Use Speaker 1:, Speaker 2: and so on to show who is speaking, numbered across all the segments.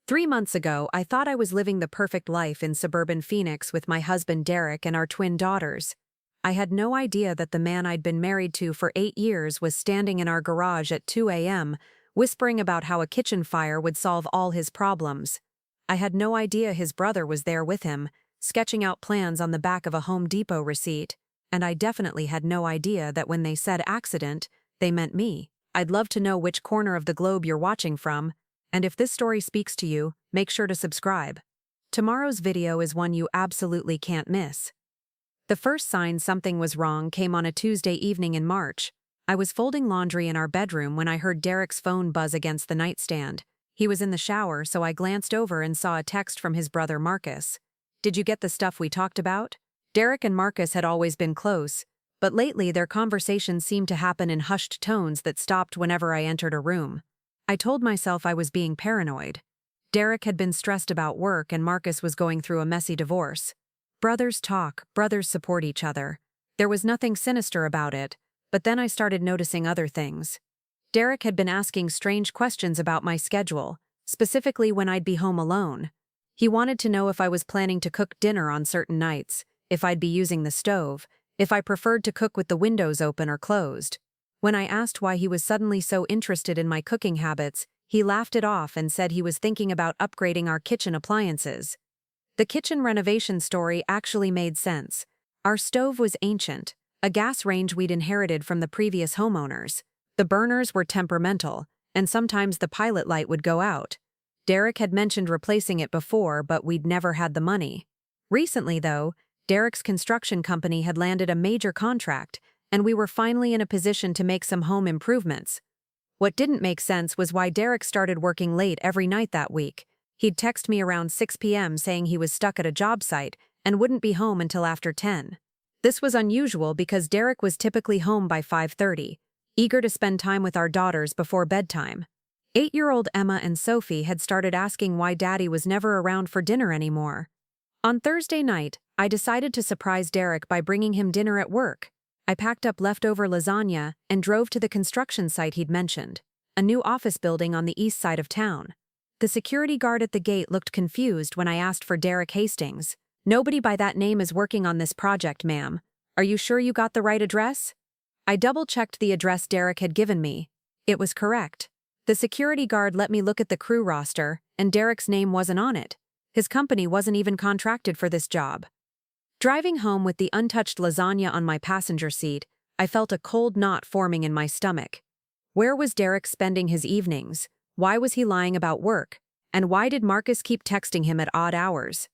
Speaker 1: 3 months ago, I thought I was living the perfect life in suburban Phoenix with my husband Derek and our twin daughters. I had no idea that the man I'd been married to for 8 years was standing in our garage at 2 a.m., whispering about how a kitchen fire would solve all his problems. I had no idea his brother was there with him, sketching out plans on the back of a Home Depot receipt, and I definitely had no idea that when they said accident, they meant me. I'd love to know which corner of the globe you're watching from, and if this story speaks to you, make sure to subscribe. Tomorrow's video is one you absolutely can't miss. The first sign something was wrong came on a Tuesday evening in March. I was folding laundry in our bedroom when I heard Derek's phone buzz against the nightstand. He was in the shower, so I glanced over and saw a text from his brother Marcus. "Did you get the stuff we talked about?" Derek and Marcus had always been close, but lately their conversations seemed to happen in hushed tones that stopped whenever I entered a room. I told myself I was being paranoid. Derek had been stressed about work and Marcus was going through a messy divorce. Brothers talk, brothers support each other. There was nothing sinister about it, but then I started noticing other things. Derek had been asking strange questions about my schedule, specifically when I'd be home alone. He wanted to know if I was planning to cook dinner on certain nights, if I'd be using the stove, if I preferred to cook with the windows open or closed. When I asked why he was suddenly so interested in my cooking habits, he laughed it off and said he was thinking about upgrading our kitchen appliances. The kitchen renovation story actually made sense. Our stove was ancient, a gas range we'd inherited from the previous homeowners. The burners were temperamental, and sometimes the pilot light would go out. Derek had mentioned replacing it before, but we'd never had the money. Recently, though, Derek's construction company had landed a major contract, and we were finally in a position to make some home improvements. What didn't make sense was why Derek started working late every night that week. He'd text me around 6 p.m. saying he was stuck at a job site and wouldn't be home until after 10. This was unusual because Derek was typically home by 5:30, eager to spend time with our daughters before bedtime. 8-year-old Emma and Sophie had started asking why Daddy was never around for dinner anymore. On Thursday night, I decided to surprise Derek by bringing him dinner at work. I packed up leftover lasagna and drove to the construction site he'd mentioned, a new office building on the east side of town. The security guard at the gate looked confused when I asked for Derek Hastings. "Nobody by that name is working on this project, ma'am. Are you sure you got the right address?" I double-checked the address Derek had given me. It was correct. The security guard let me look at the crew roster, and Derek's name wasn't on it. His company wasn't even contracted for this job. Driving home with the untouched lasagna on my passenger seat, I felt a cold knot forming in my stomach. Where was Derek spending his evenings? Why was he lying about work? And why did Marcus keep texting him at odd hours?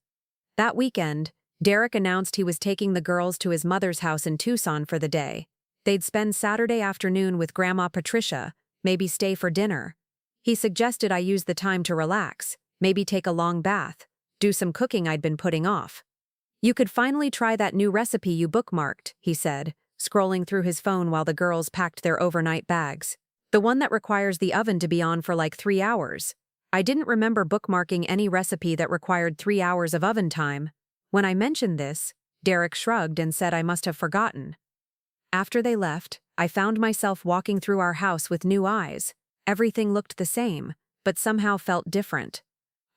Speaker 1: That weekend, Derek announced he was taking the girls to his mother's house in Tucson for the day. They'd spend Saturday afternoon with Grandma Patricia, maybe stay for dinner. He suggested I use the time to relax, maybe take a long bath, do some cooking I'd been putting off. "You could finally try that new recipe you bookmarked," he said, scrolling through his phone while the girls packed their overnight bags. "The one that requires the oven to be on for like 3 hours. I didn't remember bookmarking any recipe that required 3 hours of oven time." When I mentioned this, Derek shrugged and said I must have forgotten. After they left, I found myself walking through our house with new eyes. Everything looked the same, but somehow felt different.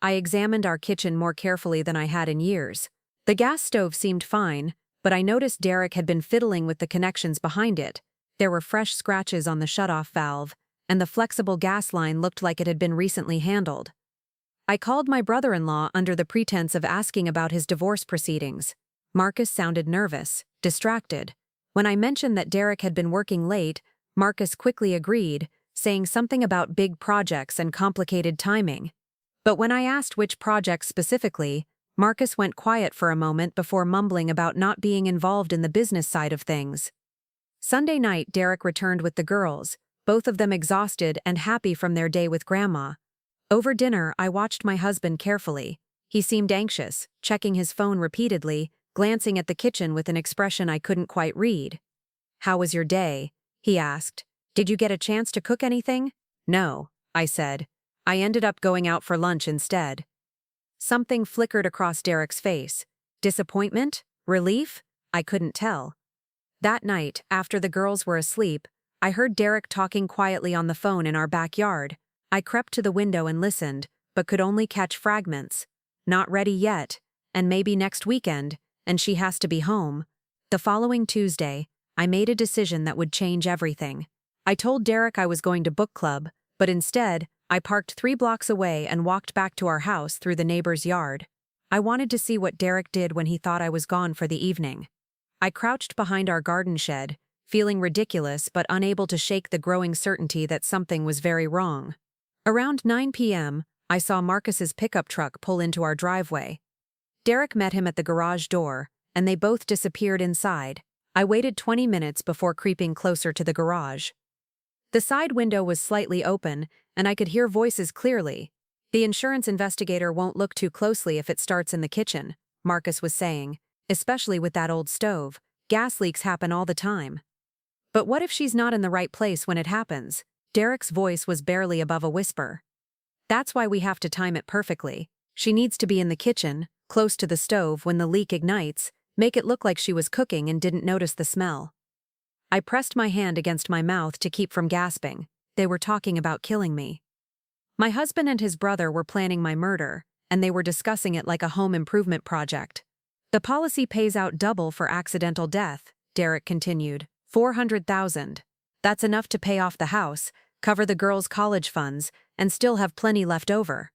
Speaker 1: I examined our kitchen more carefully than I had in years. The gas stove seemed fine, but I noticed Derek had been fiddling with the connections behind it. There were fresh scratches on the shutoff valve, and the flexible gas line looked like it had been recently handled. I called my brother-in-law under the pretense of asking about his divorce proceedings. Marcus sounded nervous, distracted. When I mentioned that Derek had been working late, Marcus quickly agreed, saying something about big projects and complicated timing. But when I asked which projects specifically, Marcus went quiet for a moment before mumbling about not being involved in the business side of things. Sunday night, Derek returned with the girls, both of them exhausted and happy from their day with Grandma. Over dinner, I watched my husband carefully. He seemed anxious, checking his phone repeatedly, glancing at the kitchen with an expression I couldn't quite read. "How was your day?" he asked. "Did you get a chance to cook anything?" "No," I said. "I ended up going out for lunch instead." Something flickered across Derek's face. Disappointment? Relief? I couldn't tell. That night, after the girls were asleep, I heard Derek talking quietly on the phone in our backyard. I crept to the window and listened, but could only catch fragments. Not ready yet, and maybe next weekend, and she has to be home. The following Tuesday, I made a decision that would change everything. I told Derek I was going to book club, but instead, I parked 3 blocks away and walked back to our house through the neighbor's yard. I wanted to see what Derek did when he thought I was gone for the evening. I crouched behind our garden shed, feeling ridiculous but unable to shake the growing certainty that something was very wrong. Around 9 p.m., I saw Marcus's pickup truck pull into our driveway. Derek met him at the garage door, and they both disappeared inside. I waited 20 minutes before creeping closer to the garage. The side window was slightly open, and I could hear voices clearly. "The insurance investigator won't look too closely if it starts in the kitchen," Marcus was saying, "especially with that old stove. Gas leaks happen all the time." "But what if she's not in the right place when it happens?" Derek's voice was barely above a whisper. "That's why we have to time it perfectly. She needs to be in the kitchen, close to the stove when the leak ignites, make it look like she was cooking and didn't notice the smell." I pressed my hand against my mouth to keep from gasping. They were talking about killing me. My husband and his brother were planning my murder, and they were discussing it like a home improvement project. "The policy pays out double for accidental death," Derek continued. $400,000. That's enough to pay off the house, cover the girls' college funds, and still have plenty left over.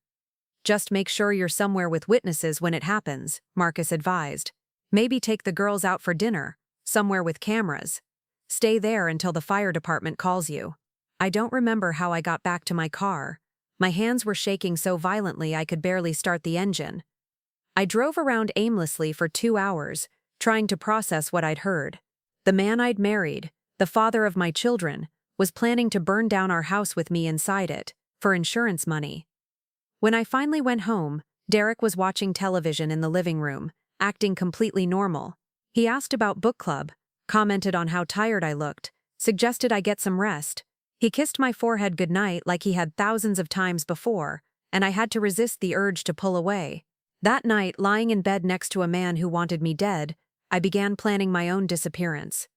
Speaker 1: "Just make sure you're somewhere with witnesses when it happens," Marcus advised. "Maybe take the girls out for dinner, somewhere with cameras. Stay there until the fire department calls you." I don't remember how I got back to my car. My hands were shaking so violently I could barely start the engine. I drove around aimlessly for 2 hours, trying to process what I'd heard. The man I'd married, the father of my children, was planning to burn down our house with me inside it, for insurance money. When I finally went home, Derek was watching television in the living room, acting completely normal. He asked about book club, commented on how tired I looked, suggested I get some rest. He kissed my forehead goodnight like he had thousands of times before, and I had to resist the urge to pull away. That night, lying in bed next to a man who wanted me dead, I began planning my own disappearance.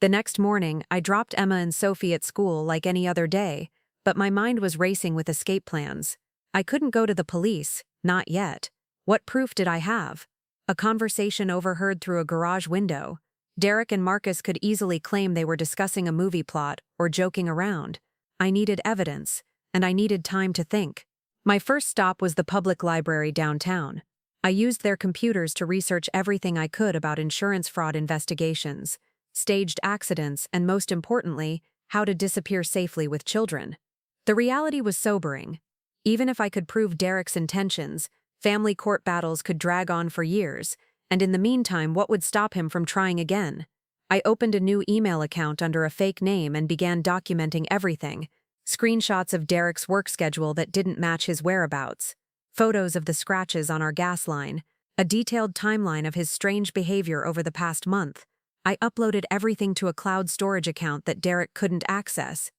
Speaker 1: The next morning, I dropped Emma and Sophie at school like any other day, but my mind was racing with escape plans. I couldn't go to the police, not yet. What proof did I have? A conversation overheard through a garage window. Derek and Marcus could easily claim they were discussing a movie plot or joking around. I needed evidence, and I needed time to think. My first stop was the public library downtown. I used their computers to research everything I could about insurance fraud investigations, staged accidents, and most importantly, how to disappear safely with children. The reality was sobering. Even if I could prove Derek's intentions, family court battles could drag on for years, and in the meantime, what would stop him from trying again? I opened a new email account under a fake name and began documenting everything. Screenshots of Derek's work schedule that didn't match his whereabouts, photos of the scratches on our gas line, a detailed timeline of his strange behavior over the past month. I uploaded everything to a cloud storage account that Derek couldn't access.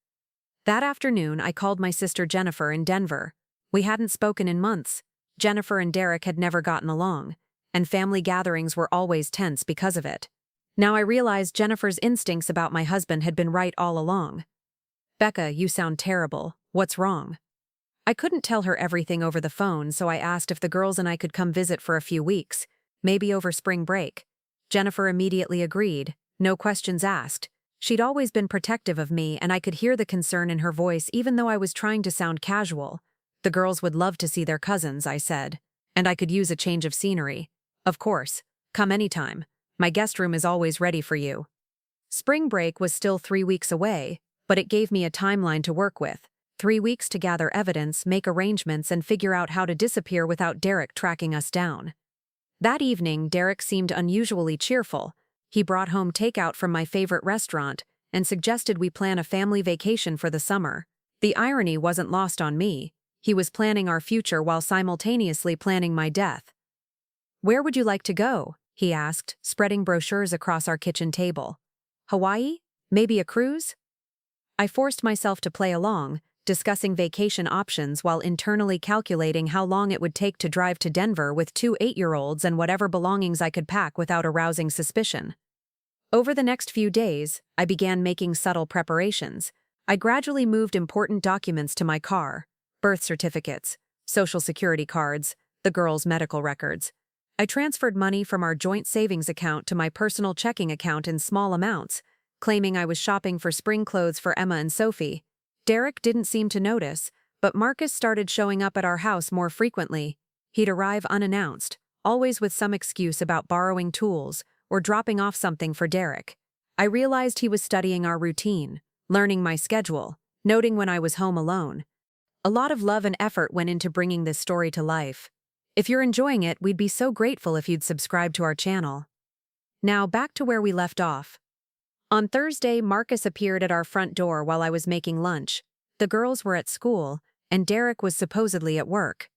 Speaker 1: That afternoon, I called my sister Jennifer in Denver. We hadn't spoken in months. Jennifer and Derek had never gotten along, and family gatherings were always tense because of it. Now I realized Jennifer's instincts about my husband had been right all along. "Becca, you sound terrible. What's wrong?" I couldn't tell her everything over the phone, so I asked if the girls and I could come visit for a few weeks, maybe over spring break. Jennifer immediately agreed, no questions asked. She'd always been protective of me, and I could hear the concern in her voice even though I was trying to sound casual. "The girls would love to see their cousins," I said, "and I could use a change of scenery." "Of course. Come anytime. My guest room is always ready for you." Spring break was still 3 weeks away, but it gave me a timeline to work with. 3 weeks to gather evidence, make arrangements, and figure out how to disappear without Derek tracking us down. That evening, Derek seemed unusually cheerful. He brought home takeout from my favorite restaurant and suggested we plan a family vacation for the summer. The irony wasn't lost on me. He was planning our future while simultaneously planning my death. "Where would you like to go?" he asked, spreading brochures across our kitchen table. "Hawaii? Maybe a cruise?" I forced myself to play along, discussing vacation options while internally calculating how long it would take to drive to Denver with 2 8-year-olds and whatever belongings I could pack without arousing suspicion. Over the next few days, I began making subtle preparations. I gradually moved important documents to my car: birth certificates, social security cards, the girls' medical records. I transferred money from our joint savings account to my personal checking account in small amounts, claiming I was shopping for spring clothes for Emma and Sophie. Derek didn't seem to notice, but Marcus started showing up at our house more frequently. He'd arrive unannounced, always with some excuse about borrowing tools or dropping off something for Derek. I realized he was studying our routine, learning my schedule, noting when I was home alone. A lot of love and effort went into bringing this story to life. If you're enjoying it, we'd be so grateful if you'd subscribe to our channel. Now back to where we left off. On Thursday, Marcus appeared at our front door while I was making lunch. The girls were at school, and Derek was supposedly at work.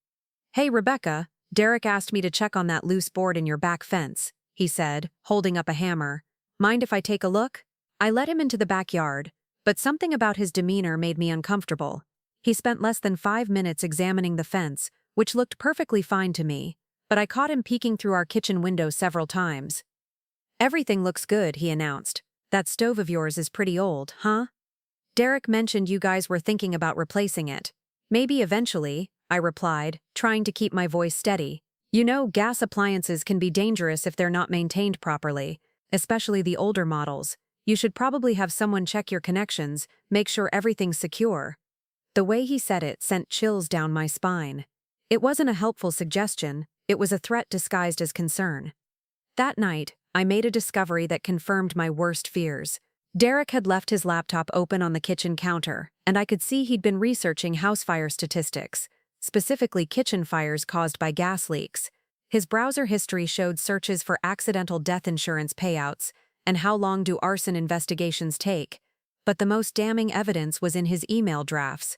Speaker 1: "Hey, Rebecca, Derek asked me to check on that loose board in your back fence," he said, holding up a hammer. "Mind if I take a look?" I let him into the backyard, but something about his demeanor made me uncomfortable. He spent less than 5 minutes examining the fence, which looked perfectly fine to me, but I caught him peeking through our kitchen window several times. "Everything looks good," he announced. "That stove of yours is pretty old, huh? Derek mentioned you guys were thinking about replacing it." "Maybe eventually," I replied, trying to keep my voice steady. "You know, gas appliances can be dangerous if they're not maintained properly, especially the older models. You should probably have someone check your connections, make sure everything's secure." The way he said it sent chills down my spine. It wasn't a helpful suggestion, it was a threat disguised as concern. That night, I made a discovery that confirmed my worst fears. Derek had left his laptop open on the kitchen counter, and I could see he'd been researching house fire statistics, specifically kitchen fires caused by gas leaks. His browser history showed searches for accidental death insurance payouts and how long do arson investigations take, but the most damning evidence was in his email drafts.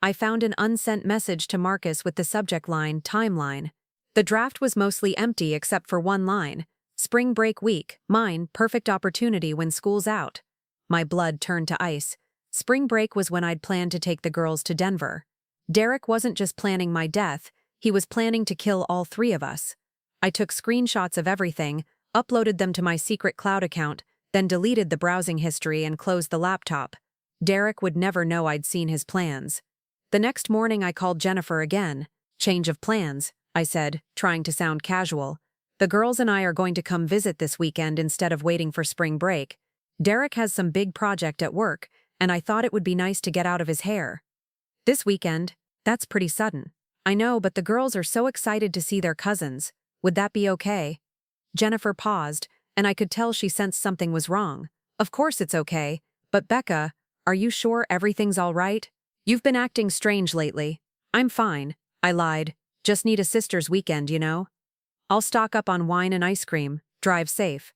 Speaker 1: I found an unsent message to Marcus with the subject line, "Timeline." The draft was mostly empty except for one line, "Spring break week, mine, perfect opportunity when school's out." My blood turned to ice. Spring break was when I'd planned to take the girls to Denver. Derek wasn't just planning my death, he was planning to kill all 3 of us. I took screenshots of everything, uploaded them to my secret cloud account, then deleted the browsing history and closed the laptop. Derek would never know I'd seen his plans. The next morning I called Jennifer again. "Change of plans," I said, trying to sound casual. "The girls and I are going to come visit this weekend instead of waiting for spring break. Derek has some big project at work, and I thought it would be nice to get out of his hair." "This weekend? That's pretty sudden." "I know, but the girls are so excited to see their cousins. Would that be okay?" Jennifer paused, and I could tell she sensed something was wrong. "Of course it's okay, but Becca, are you sure everything's all right? You've been acting strange lately." "I'm fine," I lied. "Just need a sister's weekend, you know." "I'll stock up on wine and ice cream. Drive safe."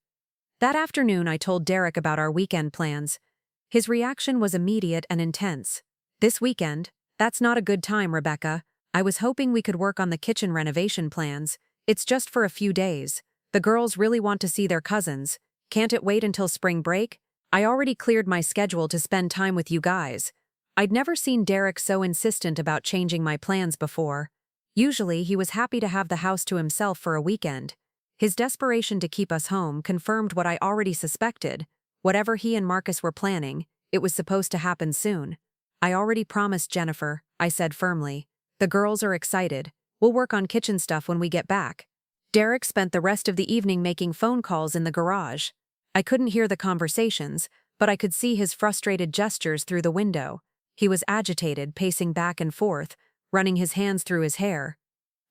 Speaker 1: That afternoon I told Derek about our weekend plans. His reaction was immediate and intense. "This weekend? That's not a good time, Rebecca. I was hoping we could work on the kitchen renovation plans. It's just for a few days. The girls really want to see their cousins. Can't it wait until spring break? I already cleared my schedule to spend time with you guys." I'd never seen Derek so insistent about changing my plans before. Usually, he was happy to have the house to himself for a weekend. His desperation to keep us home confirmed what I already suspected. Whatever he and Marcus were planning, it was supposed to happen soon. "I already promised Jennifer," I said firmly. "The girls are excited. We'll work on kitchen stuff when we get back." Derek spent the rest of the evening making phone calls in the garage. I couldn't hear the conversations, but I could see his frustrated gestures through the window. He was agitated, pacing back and forth, running his hands through his hair.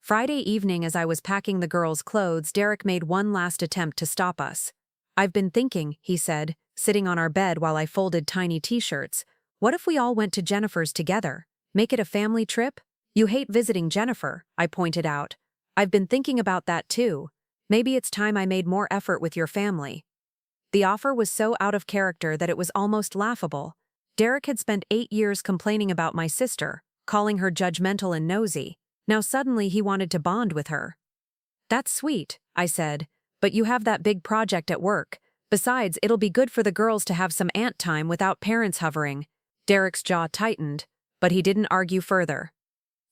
Speaker 1: Friday evening, as I was packing the girls' clothes, Derek made one last attempt to stop us. "I've been thinking," he said, sitting on our bed while I folded tiny t-shirts. "What if we all went to Jennifer's together? Make it a family trip?" "You hate visiting Jennifer," I pointed out. "I've been thinking about that too. Maybe it's time I made more effort with your family." The offer was so out of character that it was almost laughable. Derek had spent 8 years complaining about my sister, calling her judgmental and nosy. Now suddenly he wanted to bond with her. "That's sweet," I said, "but you have that big project at work. Besides, it'll be good for the girls to have some aunt time without parents hovering." Derek's jaw tightened, but he didn't argue further.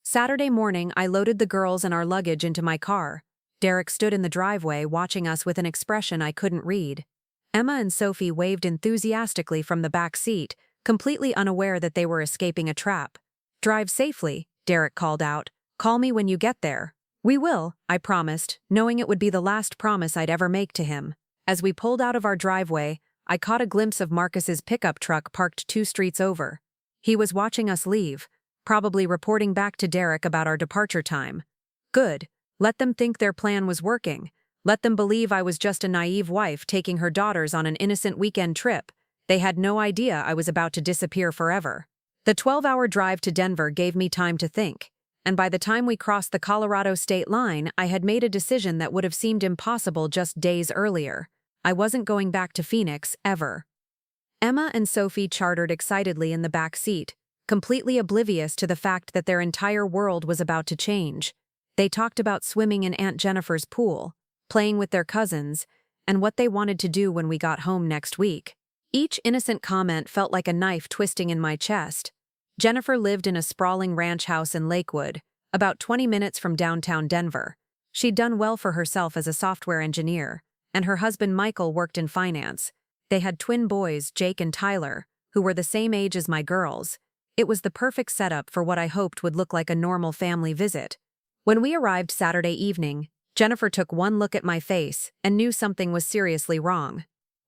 Speaker 1: Saturday morning, I loaded the girls and our luggage into my car. Derek stood in the driveway watching us with an expression I couldn't read. Emma and Sophie waved enthusiastically from the back seat, completely unaware that they were escaping a trap. "Drive safely," Derek called out, Call me when you get there. We will, I promised, knowing it would be the last promise I'd ever make to him. As we pulled out of our driveway, I caught a glimpse of Marcus's pickup truck parked 2 streets over. He was watching us leave, probably reporting back to Derek about our departure time. Good. Let them think their plan was working. Let them believe I was just a naive wife taking her daughters on an innocent weekend trip. They had no idea I was about to disappear forever. The 12-hour drive to Denver gave me time to think, and by the time we crossed the Colorado state line, I had made a decision that would have seemed impossible just days earlier. I wasn't going back to Phoenix, ever. Emma and Sophie chartered excitedly in the back seat, completely oblivious to the fact that their entire world was about to change. They talked about swimming in Aunt Jennifer's pool, playing with their cousins, and what they wanted to do when we got home next week. Each innocent comment felt like a knife twisting in my chest. Jennifer lived in a sprawling ranch house in Lakewood, about 20 minutes from downtown Denver. She'd done well for herself as a software engineer, and her husband Michael worked in finance. They had twin boys, Jake and Tyler, who were the same age as my girls. It was the perfect setup for what I hoped would look like a normal family visit. When we arrived Saturday evening, Jennifer took one look at my face and knew something was seriously wrong.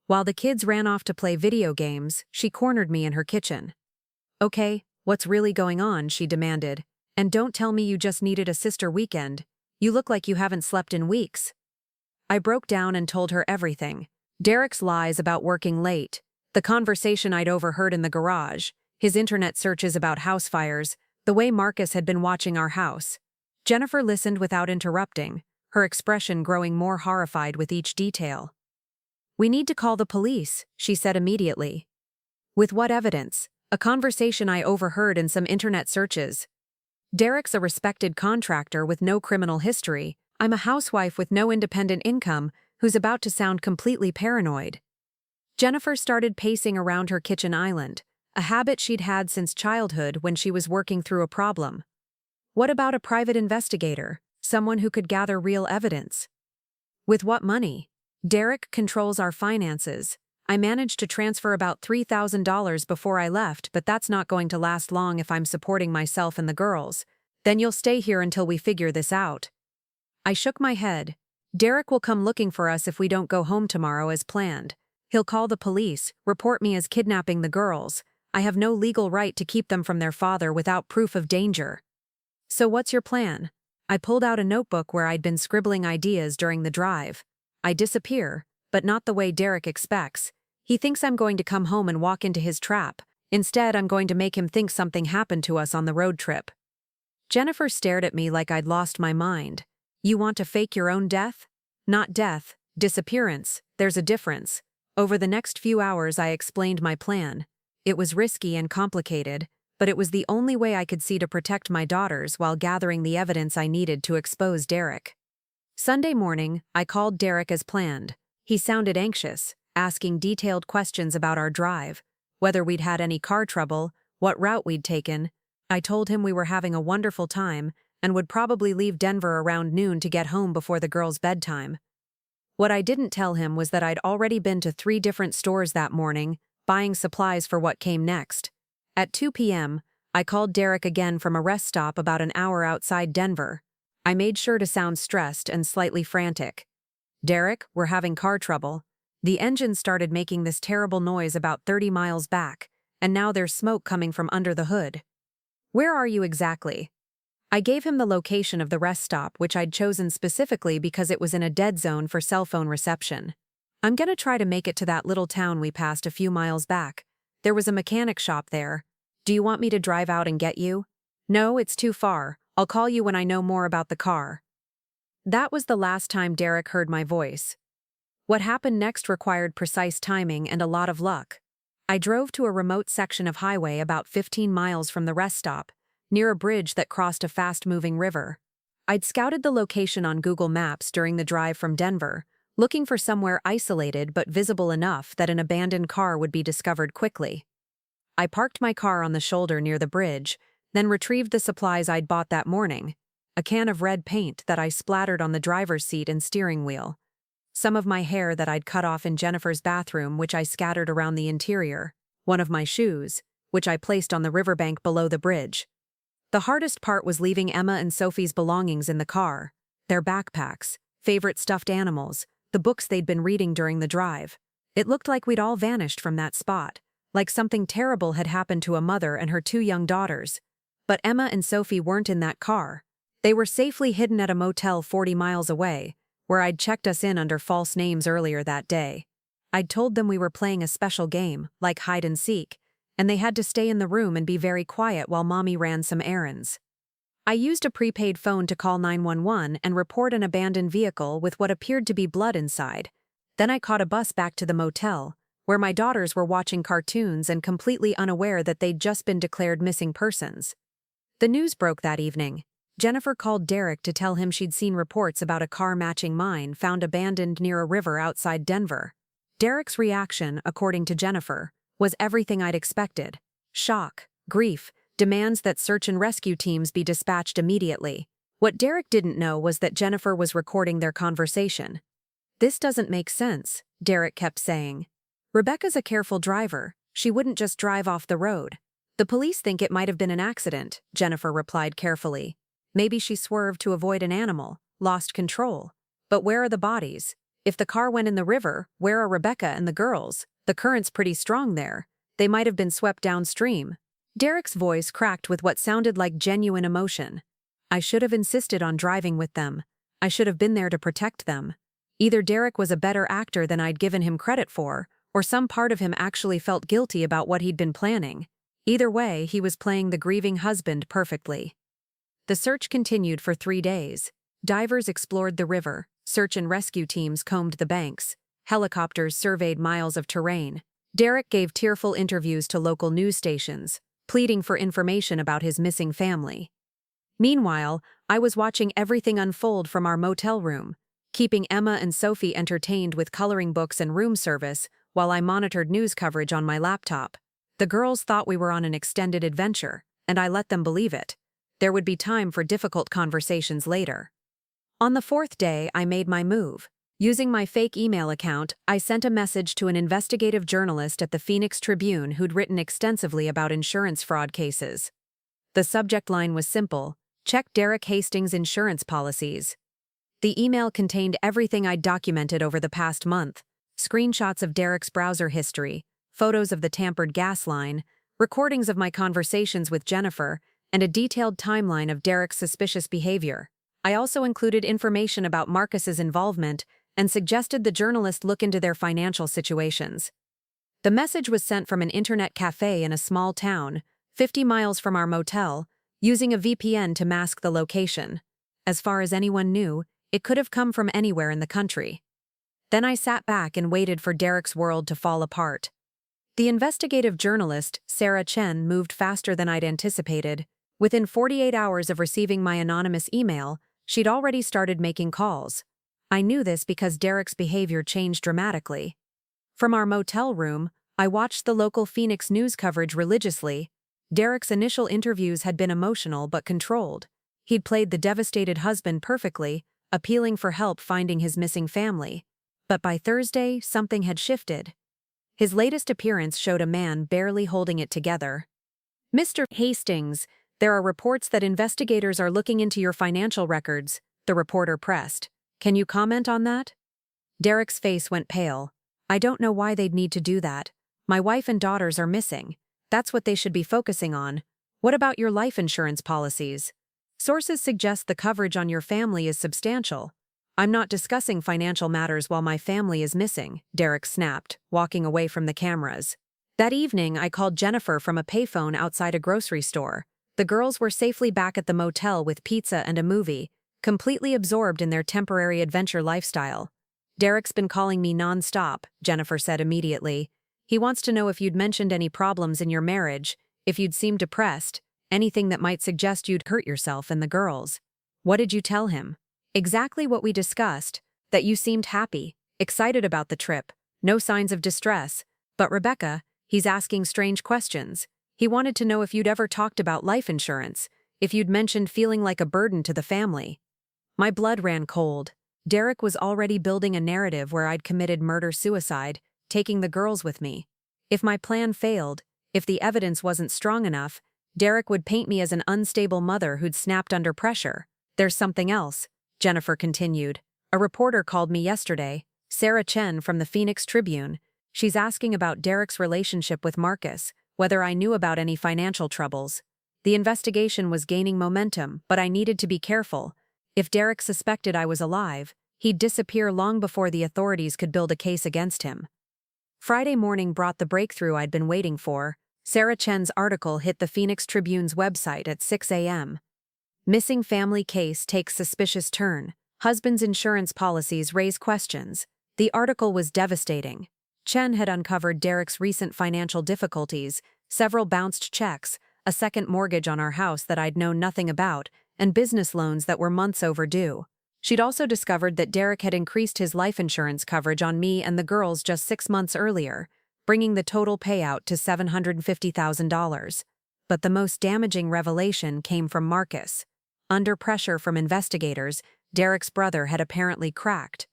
Speaker 1: While the kids ran off to play video games, she cornered me in her kitchen. "Okay, what's really going on?" she demanded. "And don't tell me you just needed a sister weekend. You look like you haven't slept in weeks." I broke down and told her everything. Derek's lies about working late, the conversation I'd overheard in the garage, his internet searches about house fires, the way Marcus had been watching our house. Jennifer listened without interrupting, her expression growing more horrified with each detail. "We need to call the police," she said immediately. "With what evidence?" "A conversation I overheard in some internet searches. Derek's a respected contractor with no criminal history. I'm a housewife with no independent income who's about to sound completely paranoid." Jennifer started pacing around her kitchen island, a habit she'd had since childhood when she was working through a problem. "What about a private investigator, someone who could gather real evidence?" "With what money?" "Derek controls our finances. I managed to transfer about $3,000 before I left, but that's not going to last long if I'm supporting myself and the girls. Then you'll stay here until we figure this out." I shook my head. "Derek will come looking for us if we don't go home tomorrow as planned. He'll call the police, report me as kidnapping the girls. I have no legal right to keep them from their father without proof of danger." "So what's your plan?" I pulled out a notebook where I'd been scribbling ideas during the drive. "I disappear, but not the way Derek expects. He thinks I'm going to come home and walk into his trap. Instead, I'm going to make him think something happened to us on the road trip." Jennifer stared at me like I'd lost my mind. "You want to fake your own death?" "Not death, disappearance. There's a difference." Over the next few hours, I explained my plan. It was risky and complicated, but it was the only way I could see to protect my daughters while gathering the evidence I needed to expose Derek. Sunday morning, I called Derek as planned. He sounded anxious, asking detailed questions about our drive, whether we'd had any car trouble, what route we'd taken. I told him we were having a wonderful time and would probably leave Denver around noon to get home before the girls' bedtime. What I didn't tell him was that I'd already been to 3 different stores that morning, buying supplies for what came next. At 2 p.m., I called Derek again from a rest stop about an hour outside Denver. I made sure to sound stressed and slightly frantic. "Derek, we're having car trouble. The engine started making this terrible noise about 30 miles back, and now there's smoke coming from under the hood." "Where are you exactly?" I gave him the location of the rest stop, which I'd chosen specifically because it was in a dead zone for cell phone reception. "I'm gonna try to make it to that little town we passed a few miles back. There was a mechanic shop there. Do you want me to drive out and get you?" "No, it's too far. I'll call you when I know more about the car." That was the last time Derek heard my voice. What happened next required precise timing and a lot of luck. I drove to a remote section of highway about 15 miles from the rest stop, near a bridge that crossed a fast-moving river. I'd scouted the location on Google Maps during the drive from Denver, looking for somewhere isolated but visible enough that an abandoned car would be discovered quickly. I parked my car on the shoulder near the bridge, then retrieved the supplies I'd bought that morning, a can of red paint that I splattered on the driver's seat and steering wheel, some of my hair that I'd cut off in Jennifer's bathroom which I scattered around the interior, one of my shoes, which I placed on the riverbank below the bridge. The hardest part was leaving Emma and Sophie's belongings in the car. Their backpacks, favorite stuffed animals, the books they'd been reading during the drive. It looked like we'd all vanished from that spot, like something terrible had happened to a mother and her 2 young daughters. But Emma and Sophie weren't in that car. They were safely hidden at a motel 40 miles away, where I'd checked us in under false names earlier that day. I'd told them we were playing a special game, like hide and seek, and they had to stay in the room and be very quiet while Mommy ran some errands. I used a prepaid phone to call 911 and report an abandoned vehicle with what appeared to be blood inside. Then I caught a bus back to the motel, where my daughters were watching cartoons and completely unaware that they'd just been declared missing persons. The news broke that evening. Jennifer called Derek to tell him she'd seen reports about a car matching mine found abandoned near a river outside Denver. Derek's reaction, according to Jennifer, was everything I'd expected. Shock, grief, demands that search and rescue teams be dispatched immediately. What Derek didn't know was that Jennifer was recording their conversation. "This doesn't make sense," Derek kept saying. "Rebecca's a careful driver. She wouldn't just drive off the road." "The police think it might have been an accident," Jennifer replied carefully. "Maybe she swerved to avoid an animal, lost control. But where are the bodies? If the car went in the river, where are Rebecca and the girls? The current's pretty strong there. They might have been swept downstream." Derek's voice cracked with what sounded like genuine emotion. "I should have insisted on driving with them. I should have been there to protect them." Either Derek was a better actor than I'd given him credit for, or some part of him actually felt guilty about what he'd been planning. Either way, he was playing the grieving husband perfectly. The search continued for 3 days. Divers explored the river, search and rescue teams combed the banks, helicopters surveyed miles of terrain. Derek gave tearful interviews to local news stations, pleading for information about his missing family. Meanwhile, I was watching everything unfold from our motel room, keeping Emma and Sophie entertained with coloring books and room service while I monitored news coverage on my laptop. The girls thought we were on an extended adventure, and I let them believe it. There would be time for difficult conversations later. On the 4th day, I made my move. Using my fake email account, I sent a message to an investigative journalist at the Phoenix Tribune who'd written extensively about insurance fraud cases. The subject line was simple: "Check Derek Hastings' insurance policies." The email contained everything I'd documented over the past month: screenshots of Derek's browser history, photos of the tampered gas line, recordings of my conversations with Jennifer, and a detailed timeline of Derek's suspicious behavior. I also included information about Marcus's involvement and suggested the journalist look into their financial situations. The message was sent from an internet cafe in a small town, 50 miles from our motel, using a VPN to mask the location. As far as anyone knew, it could have come from anywhere in the country. Then I sat back and waited for Derek's world to fall apart. The investigative journalist, Sarah Chen, moved faster than I'd anticipated. Within 48 hours of receiving my anonymous email, she'd already started making calls. I knew this because Derek's behavior changed dramatically. From our motel room, I watched the local Phoenix news coverage religiously. Derek's initial interviews had been emotional but controlled. He'd played the devastated husband perfectly, appealing for help finding his missing family. But by Thursday, something had shifted. His latest appearance showed a man barely holding it together. "Mr. Hastings, there are reports that investigators are looking into your financial records," the reporter pressed. "Can you comment on that?" Derek's face went pale. "I don't know why they'd need to do that. My wife and daughters are missing. That's what they should be focusing on. What about your life insurance policies? Sources suggest the coverage on your family is substantial." "I'm not discussing financial matters while my family is missing," Derek snapped, walking away from the cameras. That evening, I called Jennifer from a payphone outside a grocery store. The girls were safely back at the motel with pizza and a movie, completely absorbed in their temporary adventure lifestyle. "Derek's been calling me non-stop," Jennifer said immediately. "He wants to know if you'd mentioned any problems in your marriage, if you'd seemed depressed, anything that might suggest you'd hurt yourself and the girls." "What did you tell him?" "Exactly what we discussed, that you seemed happy, excited about the trip, no signs of distress. But Rebecca, he's asking strange questions. He wanted to know if you'd ever talked about life insurance, if you'd mentioned feeling like a burden to the family." My blood ran cold. Derek was already building a narrative where I'd committed murder-suicide, taking the girls with me. If my plan failed, if the evidence wasn't strong enough, Derek would paint me as an unstable mother who'd snapped under pressure. There's something else, Jennifer continued. A reporter called me yesterday, Sarah Chen from the Phoenix Tribune. She's asking about Derek's relationship with Marcus, whether I knew about any financial troubles. The investigation was gaining momentum, but I needed to be careful. If Derek suspected I was alive, he'd disappear long before the authorities could build a case against him. Friday morning brought the breakthrough I'd been waiting for. Sarah Chen's article hit the Phoenix Tribune's website at 6 a.m. Missing family case takes suspicious turn. Husband's insurance policies raise questions. The article was devastating. Chen had uncovered Derek's recent financial difficulties, several bounced checks, a second mortgage on our house that I'd known nothing about, and business loans that were months overdue. She'd also discovered that Derek had increased his life insurance coverage on me and the girls just 6 months earlier, bringing the total payout to $750,000. But the most damaging revelation came from Marcus. Under pressure from investigators, Derek's brother had apparently cracked.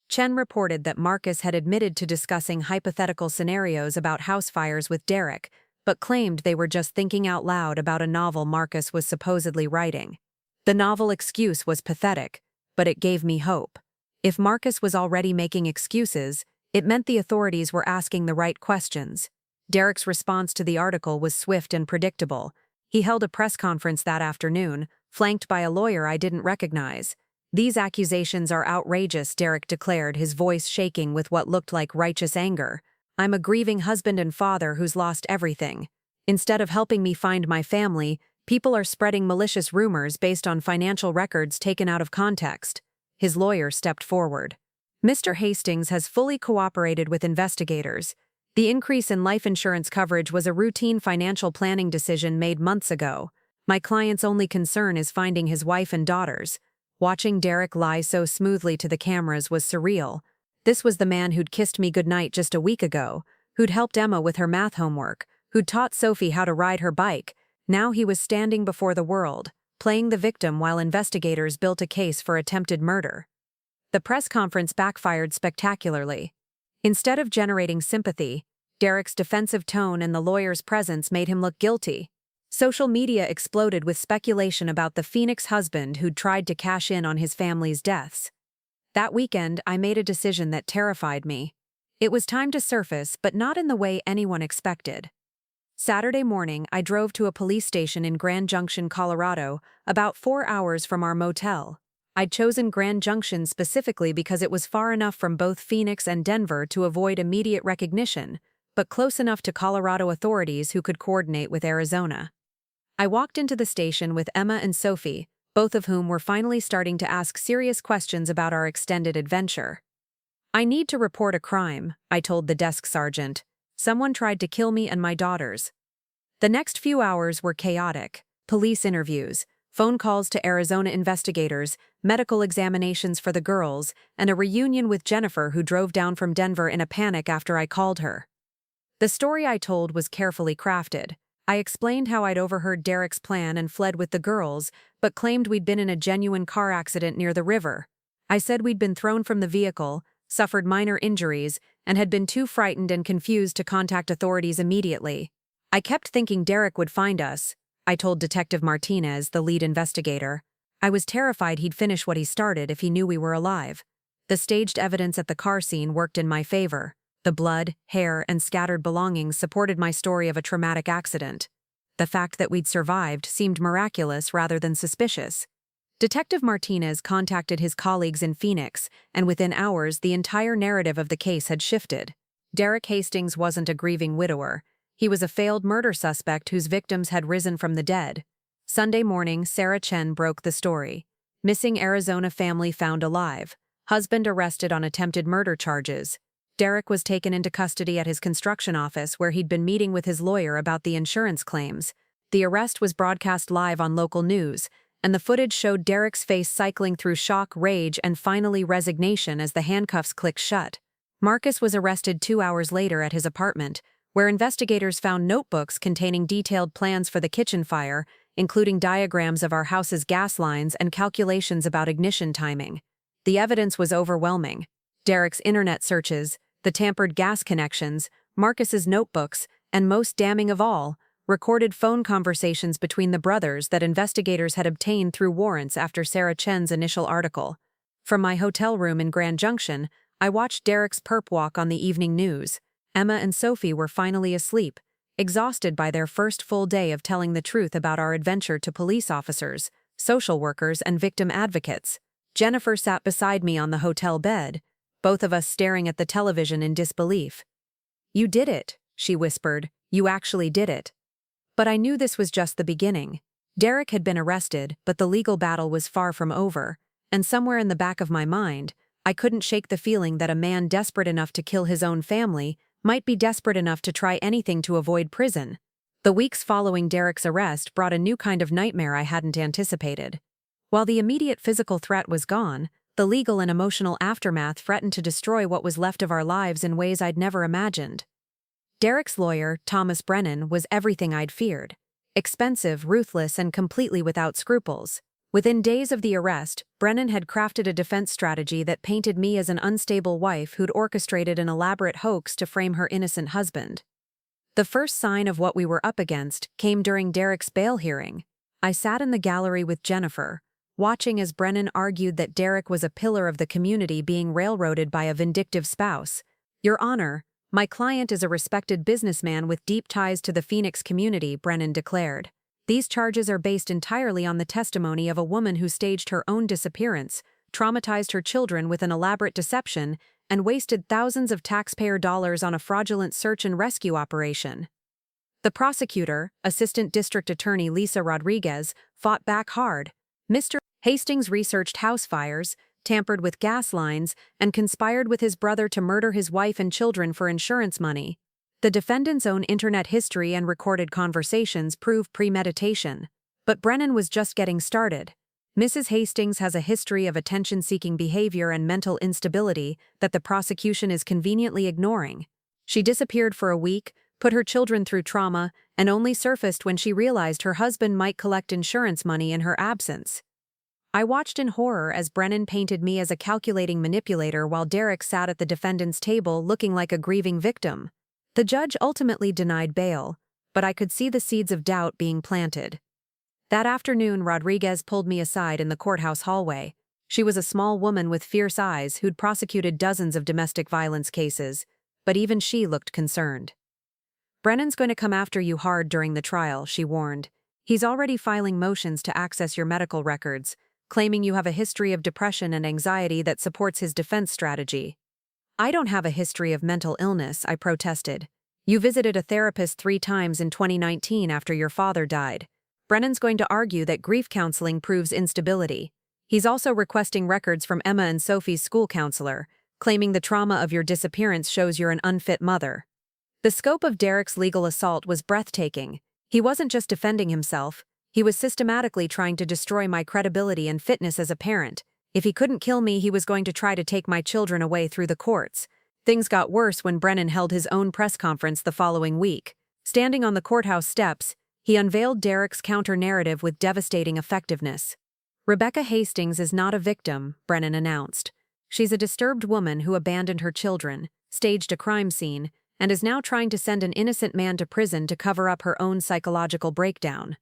Speaker 1: Chen reported that Marcus had admitted to discussing hypothetical scenarios about house fires with Derek, but claimed they were just thinking out loud about a novel Marcus was supposedly writing. The novel excuse was pathetic, but it gave me hope. If Marcus was already making excuses, it meant the authorities were asking the right questions. Derek's response to the article was swift and predictable. He held a press conference that afternoon, flanked by a lawyer I didn't recognize. "These accusations are outrageous," Derek declared, his voice shaking with what looked like righteous anger. "I'm a grieving husband and father who's lost everything. Instead of helping me find my family, people are spreading malicious rumors based on financial records taken out of context." His lawyer stepped forward. "Mr. Hastings has fully cooperated with investigators. The increase in life insurance coverage was a routine financial planning decision made months ago. My client's only concern is finding his wife and daughters." Watching Derek lie so smoothly to the cameras was surreal. This was the man who'd kissed me goodnight just a week ago, who'd helped Emma with her math homework, who'd taught Sophie how to ride her bike. Now he was standing before the world, playing the victim while investigators built a case for attempted murder. The press conference backfired spectacularly. Instead of generating sympathy, Derek's defensive tone and the lawyer's presence made him look guilty. Social media exploded with speculation about the Phoenix husband who'd tried to cash in on his family's deaths. That weekend, I made a decision that terrified me. It was time to surface, but not in the way anyone expected. Saturday morning, I drove to a police station in Grand Junction, Colorado, about 4 hours from our motel. I'd chosen Grand Junction specifically because it was far enough from both Phoenix and Denver to avoid immediate recognition, but close enough to Colorado authorities who could coordinate with Arizona. I walked into the station with Emma and Sophie, both of whom were finally starting to ask serious questions about our extended adventure. "I need to report a crime," I told the desk sergeant. "Someone tried to kill me and my daughters." The next few hours were chaotic. Police interviews, phone calls to Arizona investigators, medical examinations for the girls, and a reunion with Jennifer, who drove down from Denver in a panic after I called her. The story I told was carefully crafted. I explained how I'd overheard Derek's plan and fled with the girls, but claimed we'd been in a genuine car accident near the river. I said we'd been thrown from the vehicle, suffered minor injuries, and had been too frightened and confused to contact authorities immediately. "I kept thinking Derek would find us," I told Detective Martinez, the lead investigator. "I was terrified he'd finish what he started if he knew we were alive." The staged evidence at the car scene worked in my favor. The blood, hair, and scattered belongings supported my story of a traumatic accident. The fact that we'd survived seemed miraculous rather than suspicious. Detective Martinez contacted his colleagues in Phoenix, and within hours the entire narrative of the case had shifted. Derek Hastings wasn't a grieving widower. He was a failed murder suspect whose victims had risen from the dead. Sunday morning, Sarah Chen broke the story. Missing Arizona family found alive. Husband arrested on attempted murder charges. Derek was taken into custody at his construction office where he'd been meeting with his lawyer about the insurance claims. The arrest was broadcast live on local news, and the footage showed Derek's face cycling through shock, rage, and finally resignation as the handcuffs clicked shut. Marcus was arrested 2 hours later at his apartment, where investigators found notebooks containing detailed plans for the kitchen fire, including diagrams of our house's gas lines and calculations about ignition timing. The evidence was overwhelming. Derek's internet searches, the tampered gas connections, Marcus's notebooks, and most damning of all, recorded phone conversations between the brothers that investigators had obtained through warrants after Sarah Chen's initial article. From my hotel room in Grand Junction, I watched Derek's perp walk on the evening news. Emma and Sophie were finally asleep, exhausted by their first full day of telling the truth about our adventure to police officers, social workers, and victim advocates. Jennifer sat beside me on the hotel bed, both of us staring at the television in disbelief. "You did it," she whispered. "You actually did it." But I knew this was just the beginning. Derek had been arrested, but the legal battle was far from over, and somewhere in the back of my mind, I couldn't shake the feeling that a man desperate enough to kill his own family might be desperate enough to try anything to avoid prison. The weeks following Derek's arrest brought a new kind of nightmare I hadn't anticipated. While the immediate physical threat was gone, the legal and emotional aftermath threatened to destroy what was left of our lives in ways I'd never imagined. Derek's lawyer, Thomas Brennan, was everything I'd feared. Expensive, ruthless, and completely without scruples. Within days of the arrest, Brennan had crafted a defense strategy that painted me as an unstable wife who'd orchestrated an elaborate hoax to frame her innocent husband. The first sign of what we were up against came during Derek's bail hearing. I sat in the gallery with Jennifer, watching as Brennan argued that Derek was a pillar of the community being railroaded by a vindictive spouse. "Your Honor, my client is a respected businessman with deep ties to the Phoenix community," Brennan declared. "These charges are based entirely on the testimony of a woman who staged her own disappearance, traumatized her children with an elaborate deception, and wasted thousands of taxpayer dollars on a fraudulent search and rescue operation." The prosecutor, Assistant District Attorney Lisa Rodriguez, fought back hard. Mr. Hastings researched house fires, tampered with gas lines, and conspired with his brother to murder his wife and children for insurance money. The defendant's own internet history and recorded conversations prove premeditation. But Brennan was just getting started. Mrs. Hastings has a history of attention-seeking behavior and mental instability that the prosecution is conveniently ignoring. She disappeared for a week, put her children through trauma, and only surfaced when she realized her husband might collect insurance money in her absence. I watched in horror as Brennan painted me as a calculating manipulator while Derek sat at the defendant's table looking like a grieving victim. The judge ultimately denied bail, but I could see the seeds of doubt being planted. That afternoon, Rodriguez pulled me aside in the courthouse hallway. She was a small woman with fierce eyes who'd prosecuted dozens of domestic violence cases, but even she looked concerned. "Brennan's going to come after you hard during the trial," she warned. "He's already filing motions to access your medical records, claiming you have a history of depression and anxiety that supports his defense strategy." "I don't have a history of mental illness," I protested. "You visited a therapist 3 times in 2019 after your father died." Brennan's going to argue that grief counseling proves instability. He's also requesting records from Emma and Sophie's school counselor, claiming the trauma of your disappearance shows you're an unfit mother. The scope of Derek's legal assault was breathtaking. He wasn't just defending himself, he was systematically trying to destroy my credibility and fitness as a parent. If he couldn't kill me, he was going to try to take my children away through the courts. Things got worse when Brennan held his own press conference the following week. Standing on the courthouse steps, he unveiled Derek's counter-narrative with devastating effectiveness. "Rebecca Hastings is not a victim," Brennan announced. "She's a disturbed woman who abandoned her children, staged a crime scene, and is now trying to send an innocent man to prison to cover up her own psychological breakdown."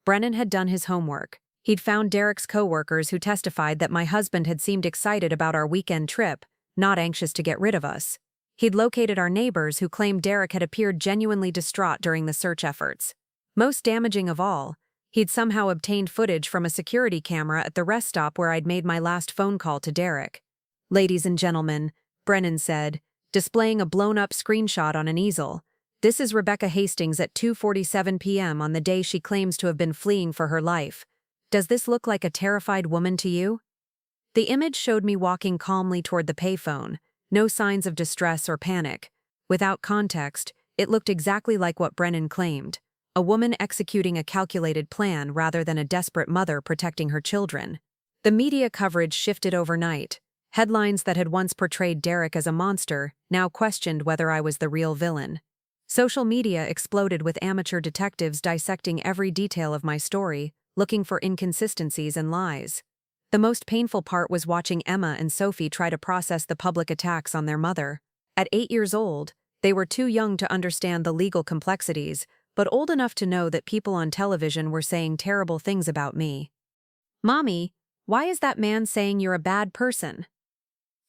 Speaker 1: Brennan had done his homework. He'd found Derek's co-workers who testified that my husband had seemed excited about our weekend trip, not anxious to get rid of us. He'd located our neighbors who claimed Derek had appeared genuinely distraught during the search efforts. Most damaging of all, he'd somehow obtained footage from a security camera at the rest stop where I'd made my last phone call to Derek. "Ladies and gentlemen," Brennan said, displaying a blown-up screenshot on an easel, "this is Rebecca Hastings at 2:47 p.m. on the day she claims to have been fleeing for her life. Does this look like a terrified woman to you?" The image showed me walking calmly toward the payphone, no signs of distress or panic. Without context, it looked exactly like what Brennan claimed, a woman executing a calculated plan rather than a desperate mother protecting her children. The media coverage shifted overnight. Headlines that had once portrayed Derek as a monster now questioned whether I was the real villain. Social media exploded with amateur detectives dissecting every detail of my story, looking for inconsistencies and lies. The most painful part was watching Emma and Sophie try to process the public attacks on their mother. At 8 years old, they were too young to understand the legal complexities, but old enough to know that people on television were saying terrible things about me. "Mommy, why is that man saying you're a bad person?"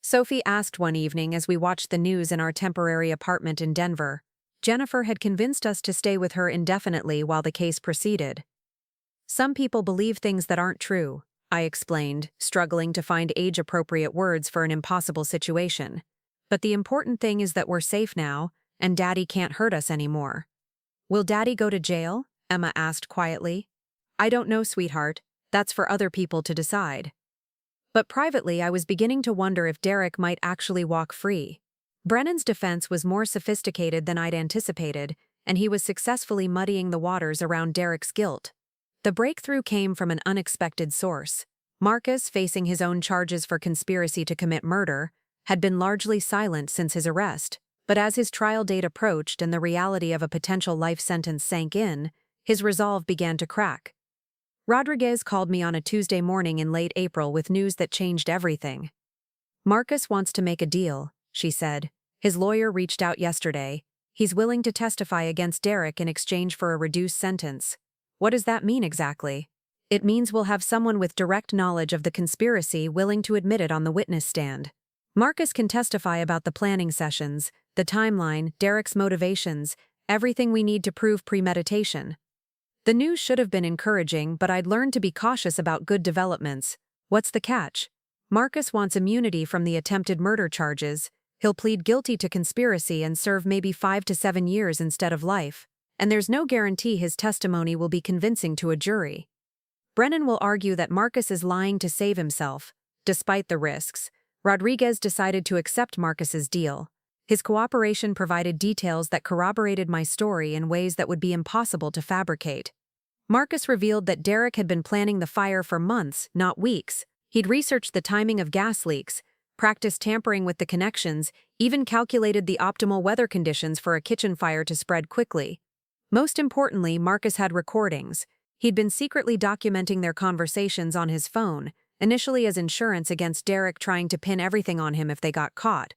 Speaker 1: Sophie asked one evening as we watched the news in our temporary apartment in Denver. Jennifer had convinced us to stay with her indefinitely while the case proceeded. "Some people believe things that aren't true," I explained, struggling to find age-appropriate words for an impossible situation. "But the important thing is that we're safe now, and Daddy can't hurt us anymore." "Will Daddy go to jail?" Emma asked quietly. "I don't know, sweetheart. That's for other people to decide." But privately, I was beginning to wonder if Derek might actually walk free. Brennan's defense was more sophisticated than I'd anticipated, and he was successfully muddying the waters around Derek's guilt. The breakthrough came from an unexpected source. Marcus, facing his own charges for conspiracy to commit murder, had been largely silent since his arrest, but as his trial date approached and the reality of a potential life sentence sank in, his resolve began to crack. Rodriguez called me on a Tuesday morning in late April with news that changed everything. "Marcus wants to make a deal," she said. "His lawyer reached out yesterday. He's willing to testify against Derek in exchange for a reduced sentence." "What does that mean exactly?" "It means we'll have someone with direct knowledge of the conspiracy willing to admit it on the witness stand. Marcus can testify about the planning sessions, the timeline, Derek's motivations, everything we need to prove premeditation." The news should have been encouraging, but I'd learned to be cautious about good developments. "What's the catch?" "Marcus wants immunity from the attempted murder charges. He'll plead guilty to conspiracy and serve maybe 5 to 7 years instead of life. And there's no guarantee his testimony will be convincing to a jury. Brennan will argue that Marcus is lying to save himself." Despite the risks, Rodriguez decided to accept Marcus's deal. His cooperation provided details that corroborated my story in ways that would be impossible to fabricate. Marcus revealed that Derek had been planning the fire for months, not weeks. He'd researched the timing of gas leaks, practiced tampering with the connections, even calculated the optimal weather conditions for a kitchen fire to spread quickly. Most importantly, Marcus had recordings. He'd been secretly documenting their conversations on his phone, initially as insurance against Derek trying to pin everything on him if they got caught.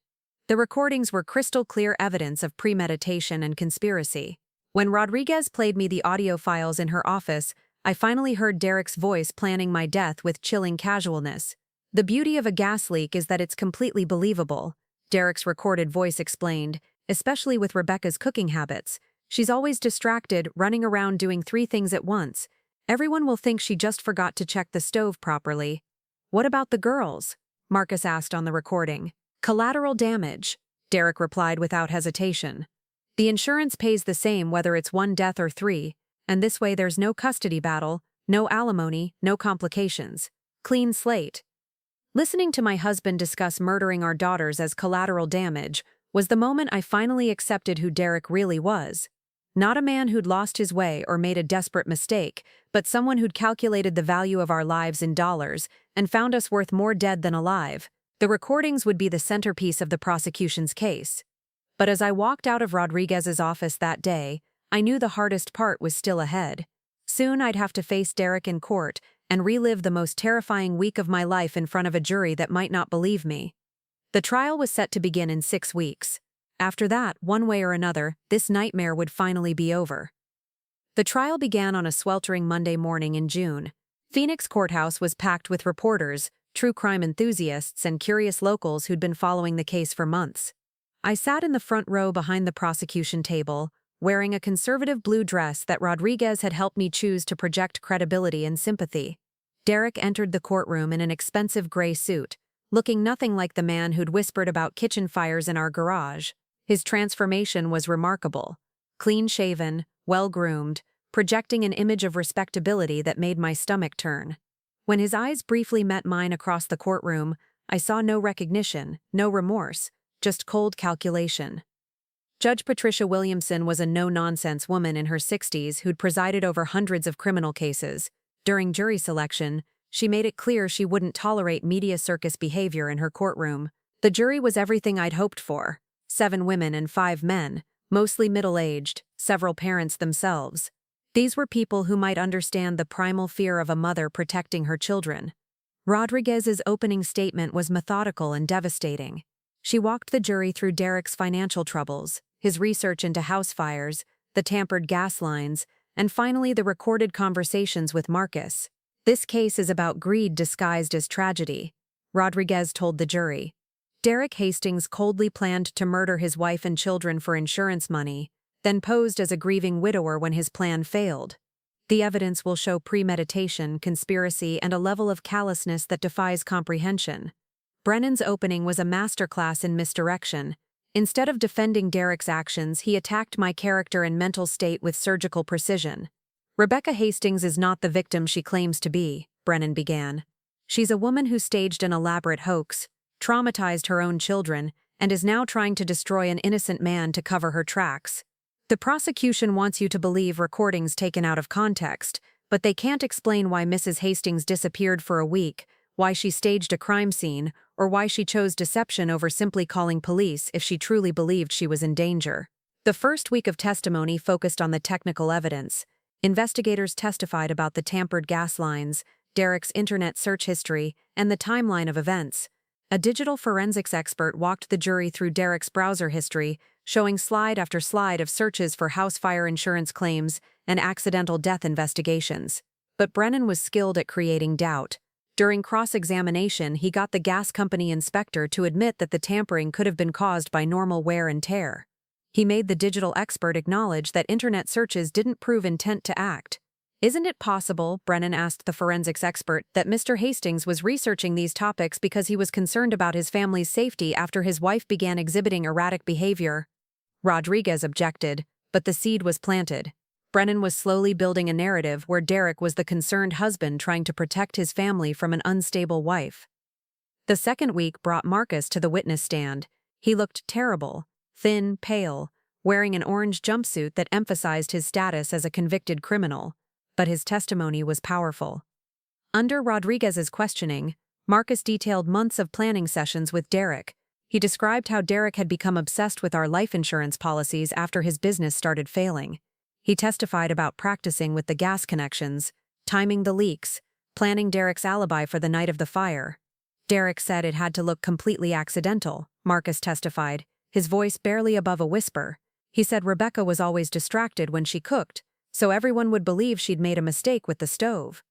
Speaker 1: The recordings were crystal clear evidence of premeditation and conspiracy. When Rodriguez played me the audio files in her office, I finally heard Derek's voice planning my death with chilling casualness. "The beauty of a gas leak is that it's completely believable," Derek's recorded voice explained, "especially with Rebecca's cooking habits. She's always distracted, running around doing 3 things at once. Everyone will think she just forgot to check the stove properly." "What about the girls?" Marcus asked on the recording. "Collateral damage," Derek replied without hesitation. "The insurance pays the same whether it's 1 death or 3, and this way there's no custody battle, no alimony, no complications. Clean slate." Listening to my husband discuss murdering our daughters as collateral damage was the moment I finally accepted who Derek really was. Not a man who'd lost his way or made a desperate mistake, but someone who'd calculated the value of our lives in dollars and found us worth more dead than alive. The recordings would be the centerpiece of the prosecution's case. But as I walked out of Rodriguez's office that day, I knew the hardest part was still ahead. Soon I'd have to face Derek in court and relive the most terrifying week of my life in front of a jury that might not believe me. The trial was set to begin in 6 weeks. After that, one way or another, this nightmare would finally be over. The trial began on a sweltering Monday morning in June. Phoenix Courthouse was packed with reporters, true crime enthusiasts, and curious locals who'd been following the case for months. I sat in the front row behind the prosecution table, wearing a conservative blue dress that Rodriguez had helped me choose to project credibility and sympathy. Derek entered the courtroom in an expensive gray suit, looking nothing like the man who'd whispered about kitchen fires in our garage. His transformation was remarkable. Clean-shaven, well-groomed, projecting an image of respectability that made my stomach turn. When his eyes briefly met mine across the courtroom, I saw no recognition, no remorse, just cold calculation. Judge Patricia Williamson was a no-nonsense woman in her 60s who'd presided over hundreds of criminal cases. During jury selection, she made it clear she wouldn't tolerate media circus behavior in her courtroom. The jury was everything I'd hoped for. 7 women and 5 men, mostly middle-aged, several parents themselves. These were people who might understand the primal fear of a mother protecting her children. Rodriguez's opening statement was methodical and devastating. She walked the jury through Derek's financial troubles, his research into house fires, the tampered gas lines, and finally the recorded conversations with Marcus. This case is about greed disguised as tragedy, Rodriguez told the jury. Derek Hastings coldly planned to murder his wife and children for insurance money, then posed as a grieving widower when his plan failed. The evidence will show premeditation, conspiracy, and a level of callousness that defies comprehension. Brennan's opening was a masterclass in misdirection. Instead of defending Derek's actions, he attacked my character and mental state with surgical precision. Rebecca Hastings is not the victim she claims to be, Brennan began. She's a woman who staged an elaborate hoax, traumatized her own children, and is now trying to destroy an innocent man to cover her tracks. The prosecution wants you to believe recordings taken out of context, but they can't explain why Mrs. Hastings disappeared for a week, why she staged a crime scene, or why she chose deception over simply calling police if she truly believed she was in danger. The first week of testimony focused on the technical evidence. Investigators testified about the tampered gas lines, Derek's internet search history, and the timeline of events. A digital forensics expert walked the jury through Derek's browser history, showing slide after slide of searches for house fire insurance claims and accidental death investigations. But Brennan was skilled at creating doubt. During cross-examination, he got the gas company inspector to admit that the tampering could have been caused by normal wear and tear. He made the digital expert acknowledge that internet searches didn't prove intent to act. Isn't it possible, Brennan asked the forensics expert, that Mr. Hastings was researching these topics because he was concerned about his family's safety after his wife began exhibiting erratic behavior? Rodriguez objected, but the seed was planted. Brennan was slowly building a narrative where Derek was the concerned husband trying to protect his family from an unstable wife. The second week brought Marcus to the witness stand. He looked terrible, thin, pale, wearing an orange jumpsuit that emphasized his status as a convicted criminal. But his testimony was powerful. Under Rodriguez's questioning, Marcus detailed months of planning sessions with Derek. He described how Derek had become obsessed with our life insurance policies after his business started failing. He testified about practicing with the gas connections, timing the leaks, planning Derek's alibi for the night of the fire. Derek said it had to look completely accidental, Marcus testified, his voice barely above a whisper. He said Rebecca was always distracted when she cooked, so everyone would believe she'd made a mistake with the stove.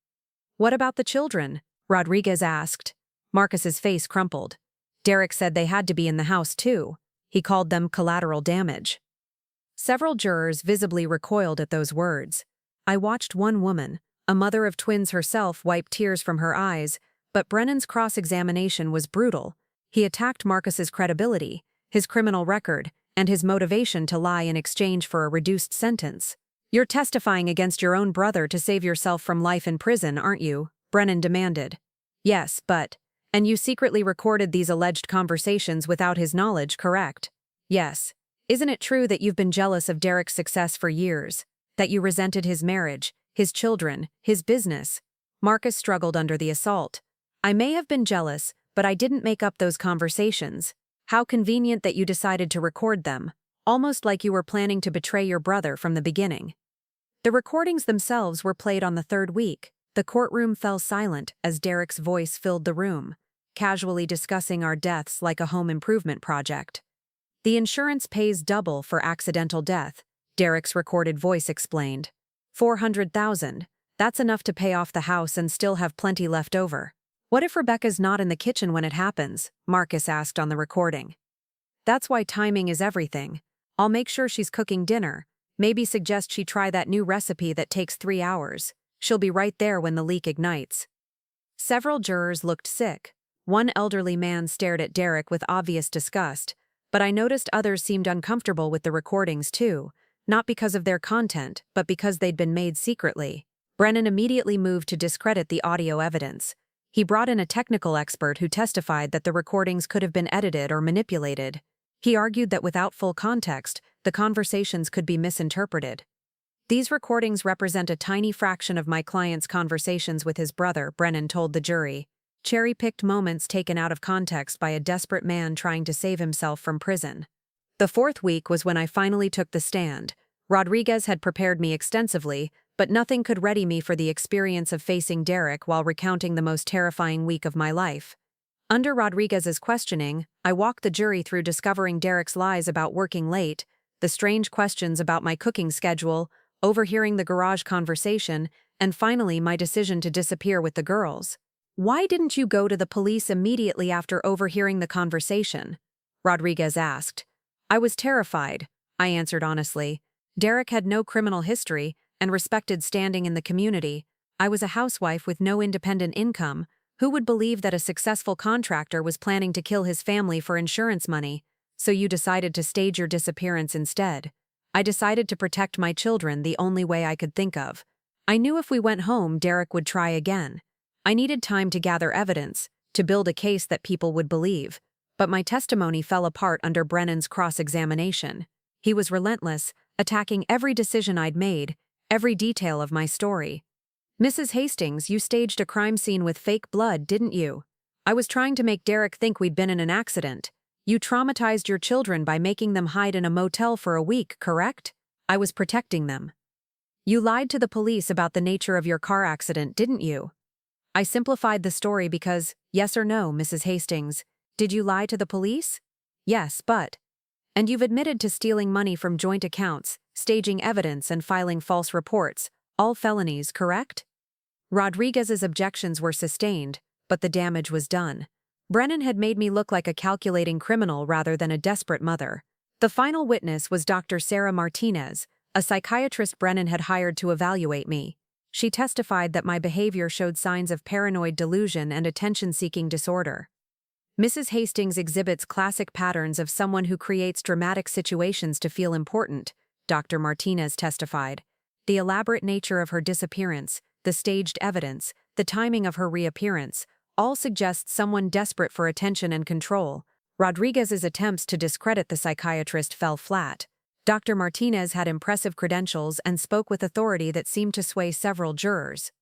Speaker 1: What about the children? Rodriguez asked. Marcus's face crumpled. Derek said they had to be in the house too. He called them collateral damage. Several jurors visibly recoiled at those words. I watched one woman, a mother of twins herself, wipe tears from her eyes, but Brennan's cross-examination was brutal. He attacked Marcus's credibility, his criminal record, and his motivation to lie in exchange for a reduced sentence. You're testifying against your own brother to save yourself from life in prison, aren't you? Brennan demanded. Yes, but... And you secretly recorded these alleged conversations without his knowledge, correct? Yes. Isn't it true that you've been jealous of Derek's success for years? That you resented his marriage, his children, his business? Marcus struggled under the assault. I may have been jealous, but I didn't make up those conversations. How convenient that you decided to record them. Almost like you were planning to betray your brother from the beginning. The recordings themselves were played on the third week. The courtroom fell silent as Derek's voice filled the room, casually discussing our deaths like a home improvement project. The insurance pays double for accidental death, Derek's recorded voice explained. $400,000. That's enough to pay off the house and still have plenty left over. What if Rebecca's not in the kitchen when it happens? Marcus asked on the recording. That's why timing is everything. I'll make sure she's cooking dinner. Maybe suggest she try that new recipe that takes 3 hours. She'll be right there when the leak ignites. Several jurors looked sick. One elderly man stared at Derek with obvious disgust, but I noticed others seemed uncomfortable with the recordings too, not because of their content, but because they'd been made secretly. Brennan immediately moved to discredit the audio evidence. He brought in a technical expert who testified that the recordings could have been edited or manipulated. He argued that without full context, the conversations could be misinterpreted. These recordings represent a tiny fraction of my client's conversations with his brother, Brennan told the jury. Cherry-picked moments taken out of context by a desperate man trying to save himself from prison. The fourth week was when I finally took the stand. Rodriguez had prepared me extensively, but nothing could ready me for the experience of facing Derek while recounting the most terrifying week of my life. Under Rodriguez's questioning, I walked the jury through discovering Derek's lies about working late, the strange questions about my cooking schedule, overhearing the garage conversation, and finally my decision to disappear with the girls. "Why didn't you go to the police immediately after overhearing the conversation?" Rodriguez asked. "I was terrified," I answered honestly. Derek had no criminal history and respected standing in the community. I was a housewife with no independent income. Who would believe that a successful contractor was planning to kill his family for insurance money? So you decided to stage your disappearance instead. I decided to protect my children the only way I could think of. I knew if we went home, Derek would try again. I needed time to gather evidence, to build a case that people would believe. But my testimony fell apart under Brennan's cross-examination. He was relentless, attacking every decision I'd made, every detail of my story. "Mrs. Hastings, you staged a crime scene with fake blood, didn't you? I was trying to make Derek think we'd been in an accident. You traumatized your children by making them hide in a motel for a week, correct? I was protecting them. You lied to the police about the nature of your car accident, didn't you? I simplified the story because, yes or no, Mrs. Hastings, did you lie to the police? Yes, but. And you've admitted to stealing money from joint accounts, staging evidence and filing false reports, all felonies, correct?" Rodriguez's objections were sustained, but the damage was done. Brennan had made me look like a calculating criminal rather than a desperate mother. The final witness was Dr. Sarah Martinez, a psychiatrist Brennan had hired to evaluate me. She testified that my behavior showed signs of paranoid delusion and attention-seeking disorder. "Mrs. Hastings exhibits classic patterns of someone who creates dramatic situations to feel important," Dr. Martinez testified. "The elaborate nature of her disappearance, the staged evidence, the timing of her reappearance, all suggest someone desperate for attention and control." Rodriguez's attempts to discredit the psychiatrist fell flat. Dr. Martinez had impressive credentials and spoke with authority that seemed to sway several jurors.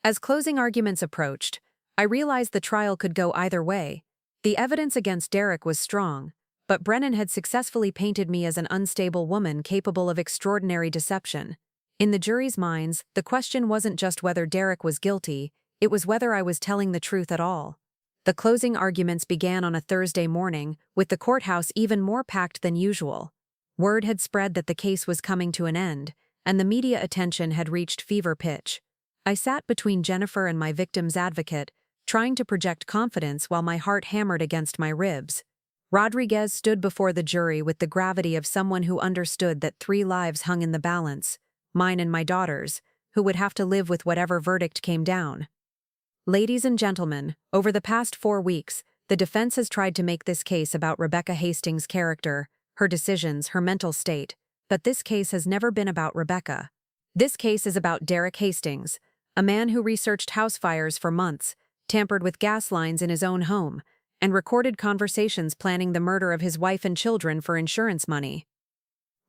Speaker 1: As closing arguments approached, I realized the trial could go either way. The evidence against Derek was strong, but Brennan had successfully painted me as an unstable woman capable of extraordinary deception. In the jury's minds, the question wasn't just whether Derek was guilty, it was whether I was telling the truth at all. The closing arguments began on a Thursday morning, with the courthouse even more packed than usual. Word had spread that the case was coming to an end, and the media attention had reached fever pitch. I sat between Jennifer and my victim's advocate, trying to project confidence while my heart hammered against my ribs. Rodriguez stood before the jury with the gravity of someone who understood that 3 lives hung in the balance, mine and my daughter's, who would have to live with whatever verdict came down. "Ladies and gentlemen, over the past 4 weeks, the defense has tried to make this case about Rebecca Hastings' character, her decisions, her mental state, but this case has never been about Rebecca. This case is about Derek Hastings, a man who researched house fires for months, tampered with gas lines in his own home, and recorded conversations planning the murder of his wife and children for insurance money."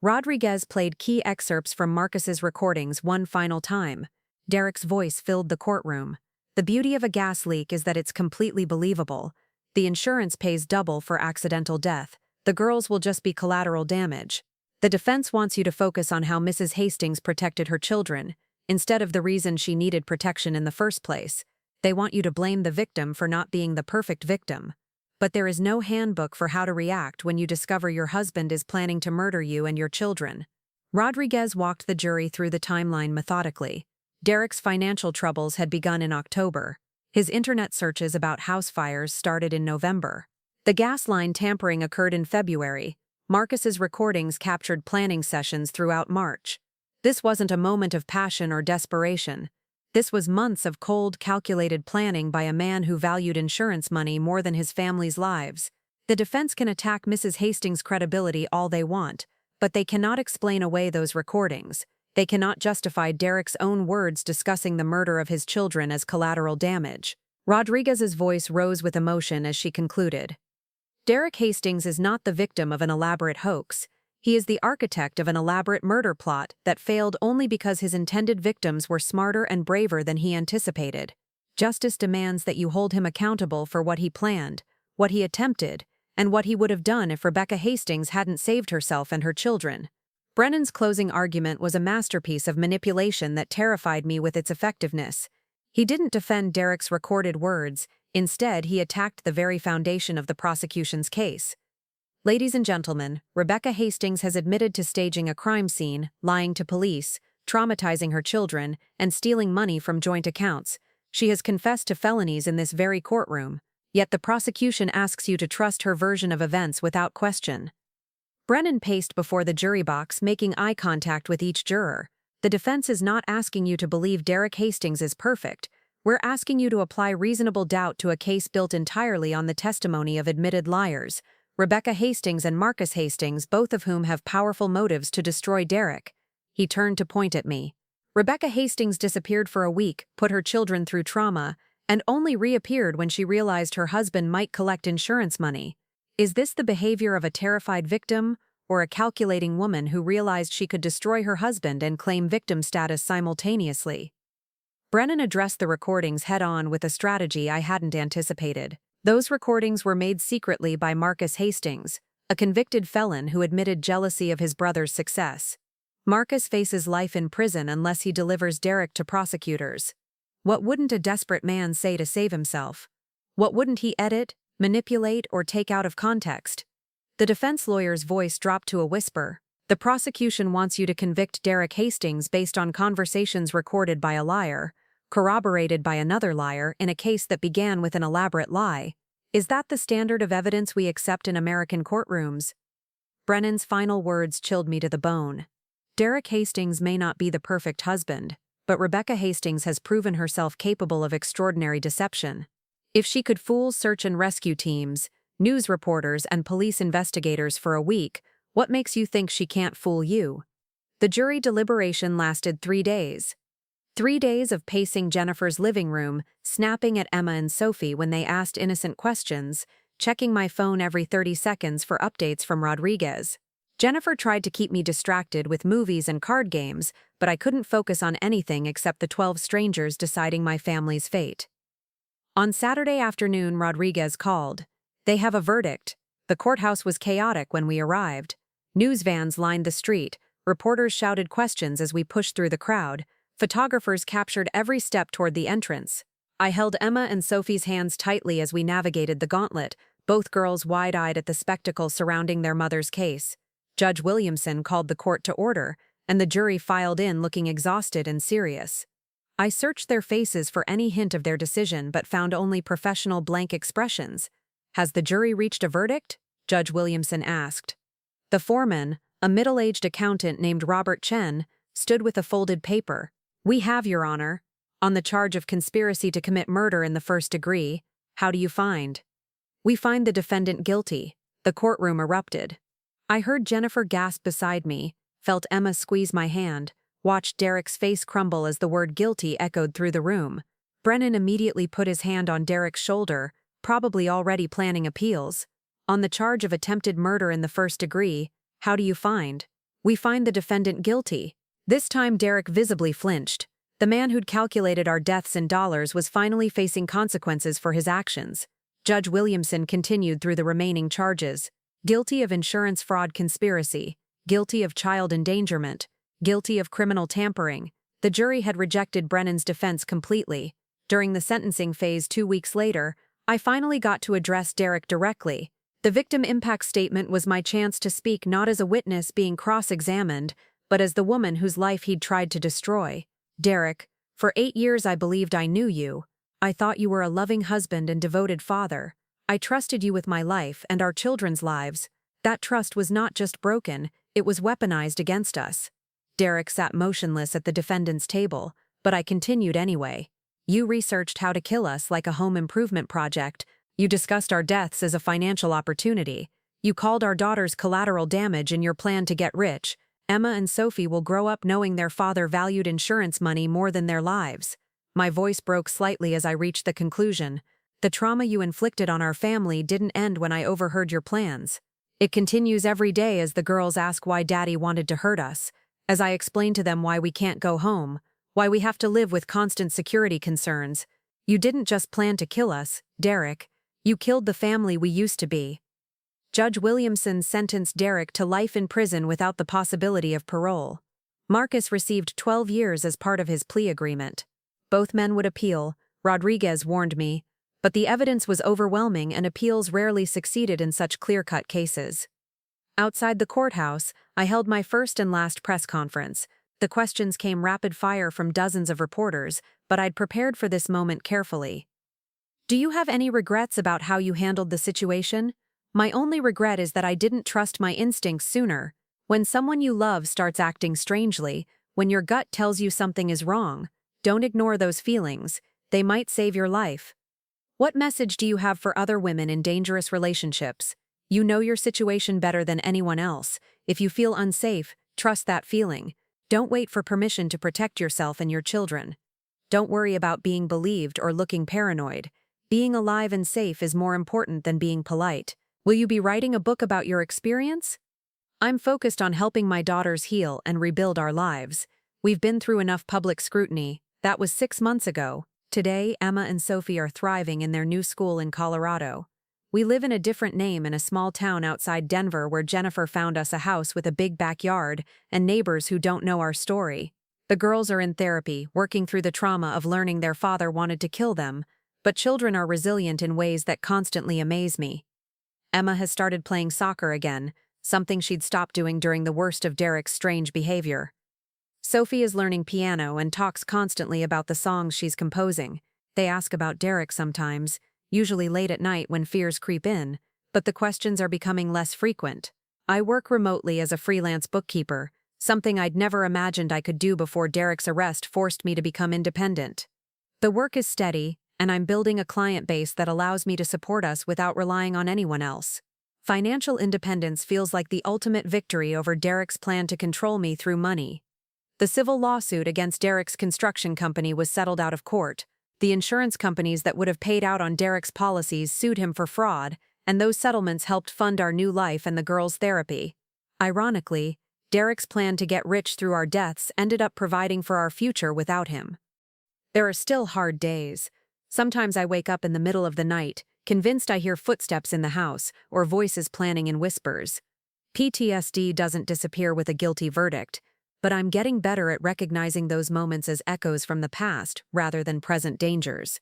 Speaker 1: Rodriguez played key excerpts from Marcus's recordings one final time. Derek's voice filled the courtroom. "The beauty of a gas leak is that it's completely believable. The insurance pays double for accidental death. The girls will just be collateral damage. The defense wants you to focus on how Mrs. Hastings protected her children, instead of the reason she needed protection in the first place. They want you to blame the victim for not being the perfect victim. But there is no handbook for how to react when you discover your husband is planning to murder you and your children." Rodriguez walked the jury through the timeline methodically. Derek's financial troubles had begun in October. His internet searches about house fires started in November. The gas line tampering occurred in February. Marcus's recordings captured planning sessions throughout March. This wasn't a moment of passion or desperation. This was months of cold, calculated planning by a man who valued insurance money more than his family's lives. The defense can attack Mrs. Hastings' credibility all they want, but they cannot explain away those recordings. They cannot justify Derek's own words discussing the murder of his children as collateral damage. Rodriguez's voice rose with emotion as she concluded. "Derek Hastings is not the victim of an elaborate hoax. He is the architect of an elaborate murder plot that failed only because his intended victims were smarter and braver than he anticipated. Justice demands that you hold him accountable for what he planned, what he attempted, and what he would have done if Rebecca Hastings hadn't saved herself and her children." Brennan's closing argument was a masterpiece of manipulation that terrified me with its effectiveness. He didn't defend Derek's recorded words. Instead, he attacked the very foundation of the prosecution's case. Ladies and gentlemen, Rebecca Hastings has admitted to staging a crime scene, lying to police, traumatizing her children, and stealing money from joint accounts. She has confessed to felonies in this very courtroom, yet the prosecution asks you to trust her version of events without question. Brennan paced before the jury box, making eye contact with each juror. The defense is not asking you to believe Derek Hastings is perfect. We're asking you to apply reasonable doubt to a case built entirely on the testimony of admitted liars, Rebecca Hastings and Marcus Hastings, both of whom have powerful motives to destroy Derek. He turned to point at me. Rebecca Hastings disappeared for a week, put her children through trauma, and only reappeared when she realized her husband might collect insurance money. Is this the behavior of a terrified victim, or a calculating woman who realized she could destroy her husband and claim victim status simultaneously? Brennan addressed the recordings head-on with a strategy I hadn't anticipated. Those recordings were made secretly by Marcus Hastings, a convicted felon who admitted jealousy of his brother's success. Marcus faces life in prison unless he delivers Derek to prosecutors. What wouldn't a desperate man say to save himself? What wouldn't he edit, manipulate, or take out of context? The defense lawyer's voice dropped to a whisper. The prosecution wants you to convict Derek Hastings based on conversations recorded by a liar, corroborated by another liar in a case that began with an elaborate lie. Is that the standard of evidence we accept in American courtrooms? Brennan's final words chilled me to the bone. Derek Hastings may not be the perfect husband, but Rebecca Hastings has proven herself capable of extraordinary deception. If she could fool search and rescue teams, news reporters, and police investigators for a week, what makes you think she can't fool you? The jury deliberation lasted 3 days. 3 days of pacing Jennifer's living room, snapping at Emma and Sophie when they asked innocent questions, checking my phone every 30 seconds for updates from Rodriguez. Jennifer tried to keep me distracted with movies and card games, but I couldn't focus on anything except the 12 strangers deciding my family's fate. On Saturday afternoon, Rodriguez called. They have a verdict. The courthouse was chaotic when we arrived. News vans lined the street, reporters shouted questions as we pushed through the crowd. Photographers captured every step toward the entrance. I held Emma and Sophie's hands tightly as we navigated the gauntlet, both girls wide-eyed at the spectacle surrounding their mother's case. Judge Williamson called the court to order, and the jury filed in looking exhausted and serious. I searched their faces for any hint of their decision but found only professional blank expressions. "Has the jury reached a verdict?" Judge Williamson asked. The foreman, a middle-aged accountant named Robert Chen, stood with a folded paper. "We have, Your Honor. On the charge of conspiracy to commit murder in the first degree, how do you find?" "We find the defendant guilty." The courtroom erupted. I heard Jennifer gasp beside me, felt Emma squeeze my hand, watched Derek's face crumble as the word guilty echoed through the room. Brennan immediately put his hand on Derek's shoulder, probably already planning appeals. "On the charge of attempted murder in the first degree, how do you find?" "We find the defendant guilty." This time Derek visibly flinched. The man who'd calculated our deaths in dollars was finally facing consequences for his actions. Judge Williamson continued through the remaining charges. Guilty of insurance fraud conspiracy, guilty of child endangerment, guilty of criminal tampering. The jury had rejected Brennan's defense completely. During the sentencing phase 2 weeks later, I finally got to address Derek directly. The victim impact statement was my chance to speak not as a witness being cross-examined, but as the woman whose life he'd tried to destroy. "Derek, for 8 years I believed I knew you. I thought you were a loving husband and devoted father. I trusted you with my life and our children's lives. That trust was not just broken, it was weaponized against us." Derek sat motionless at the defendant's table, but I continued anyway. "You researched how to kill us like a home improvement project. You discussed our deaths as a financial opportunity. You called our daughters collateral damage in your plan to get rich. Emma and Sophie will grow up knowing their father valued insurance money more than their lives." My voice broke slightly as I reached the conclusion. "The trauma you inflicted on our family didn't end when I overheard your plans. It continues every day as the girls ask why Daddy wanted to hurt us, as I explain to them why we can't go home, why we have to live with constant security concerns. You didn't just plan to kill us, Derek. You killed the family we used to be." Judge Williamson sentenced Derek to life in prison without the possibility of parole. Marcus received 12 years as part of his plea agreement. Both men would appeal, Rodriguez warned me, but the evidence was overwhelming and appeals rarely succeeded in such clear-cut cases. Outside the courthouse, I held my first and last press conference. The questions came rapid fire from dozens of reporters, but I'd prepared for this moment carefully. Do you have any regrets about how you handled the situation? My only regret is that I didn't trust my instincts sooner. When someone you love starts acting strangely, when your gut tells you something is wrong, don't ignore those feelings. They might save your life. What message do you have for other women in dangerous relationships? You know your situation better than anyone else. If you feel unsafe, trust that feeling. Don't wait for permission to protect yourself and your children. Don't worry about being believed or looking paranoid. Being alive and safe is more important than being polite. Will you be writing a book about your experience? I'm focused on helping my daughters heal and rebuild our lives. We've been through enough public scrutiny. That was 6 months ago. Today, Emma and Sophie are thriving in their new school in Colorado. We live in a different name in a small town outside Denver where Jennifer found us a house with a big backyard and neighbors who don't know our story. The girls are in therapy, working through the trauma of learning their father wanted to kill them, but children are resilient in ways that constantly amaze me. Emma has started playing soccer again, something she'd stopped doing during the worst of Derek's strange behavior. Sophie is learning piano and talks constantly about the songs she's composing. They ask about Derek sometimes, usually late at night when fears creep in, but the questions are becoming less frequent. I work remotely as a freelance bookkeeper, something I'd never imagined I could do before Derek's arrest forced me to become independent. The work is steady, and I'm building a client base that allows me to support us without relying on anyone else. Financial independence feels like the ultimate victory over Derek's plan to control me through money. The civil lawsuit against Derek's construction company was settled out of court. The insurance companies that would have paid out on Derek's policies sued him for fraud, and those settlements helped fund our new life and the girls' therapy. Ironically, Derek's plan to get rich through our deaths ended up providing for our future without him. There are still hard days. Sometimes I wake up in the middle of the night, convinced I hear footsteps in the house or voices planning in whispers. PTSD doesn't disappear with a guilty verdict, but I'm getting better at recognizing those moments as echoes from the past rather than present dangers.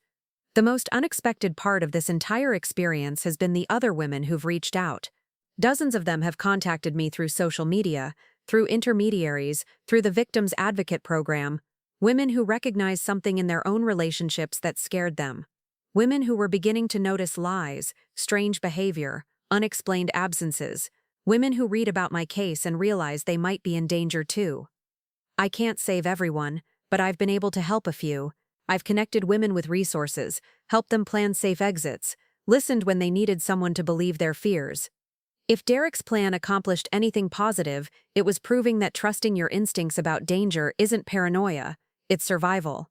Speaker 1: The most unexpected part of this entire experience has been the other women who've reached out. Dozens of them have contacted me through social media, through intermediaries, through the Victims Advocate program, women who recognized something in their own relationships that scared them. Women who were beginning to notice lies, strange behavior, unexplained absences. Women who read about my case and realize they might be in danger too. I can't save everyone, but I've been able to help a few. I've connected women with resources, helped them plan safe exits, listened when they needed someone to believe their fears. If Derek's plan accomplished anything positive, it was proving that trusting your instincts about danger isn't paranoia, it's survival.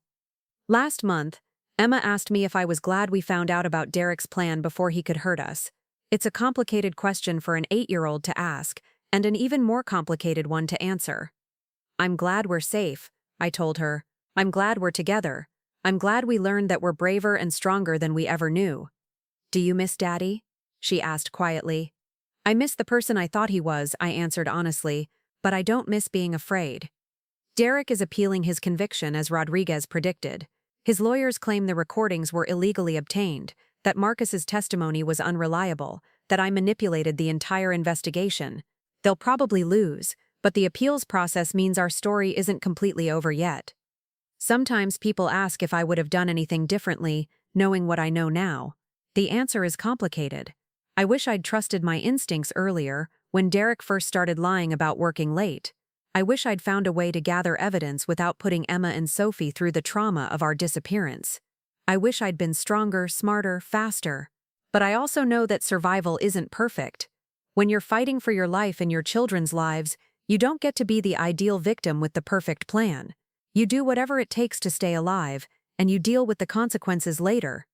Speaker 1: Last month, Emma asked me if I was glad we found out about Derek's plan before he could hurt us. It's a complicated question for an 8-year-old to ask, and an even more complicated one to answer. I'm glad we're safe, I told her. I'm glad we're together. I'm glad we learned that we're braver and stronger than we ever knew. Do you miss Daddy? She asked quietly. I miss the person I thought he was, I answered honestly, but I don't miss being afraid. Derek is appealing his conviction as Rodriguez predicted. His lawyers claim the recordings were illegally obtained, that Marcus's testimony was unreliable, that I manipulated the entire investigation. They'll probably lose, but the appeals process means our story isn't completely over yet. Sometimes people ask if I would have done anything differently, knowing what I know now. The answer is complicated. I wish I'd trusted my instincts earlier, when Derek first started lying about working late. I wish I'd found a way to gather evidence without putting Emma and Sophie through the trauma of our disappearance. I wish I'd been stronger, smarter, faster. But I also know that survival isn't perfect. When you're fighting for your life and your children's lives, you don't get to be the ideal victim with the perfect plan. You do whatever it takes to stay alive, and you deal with the consequences later.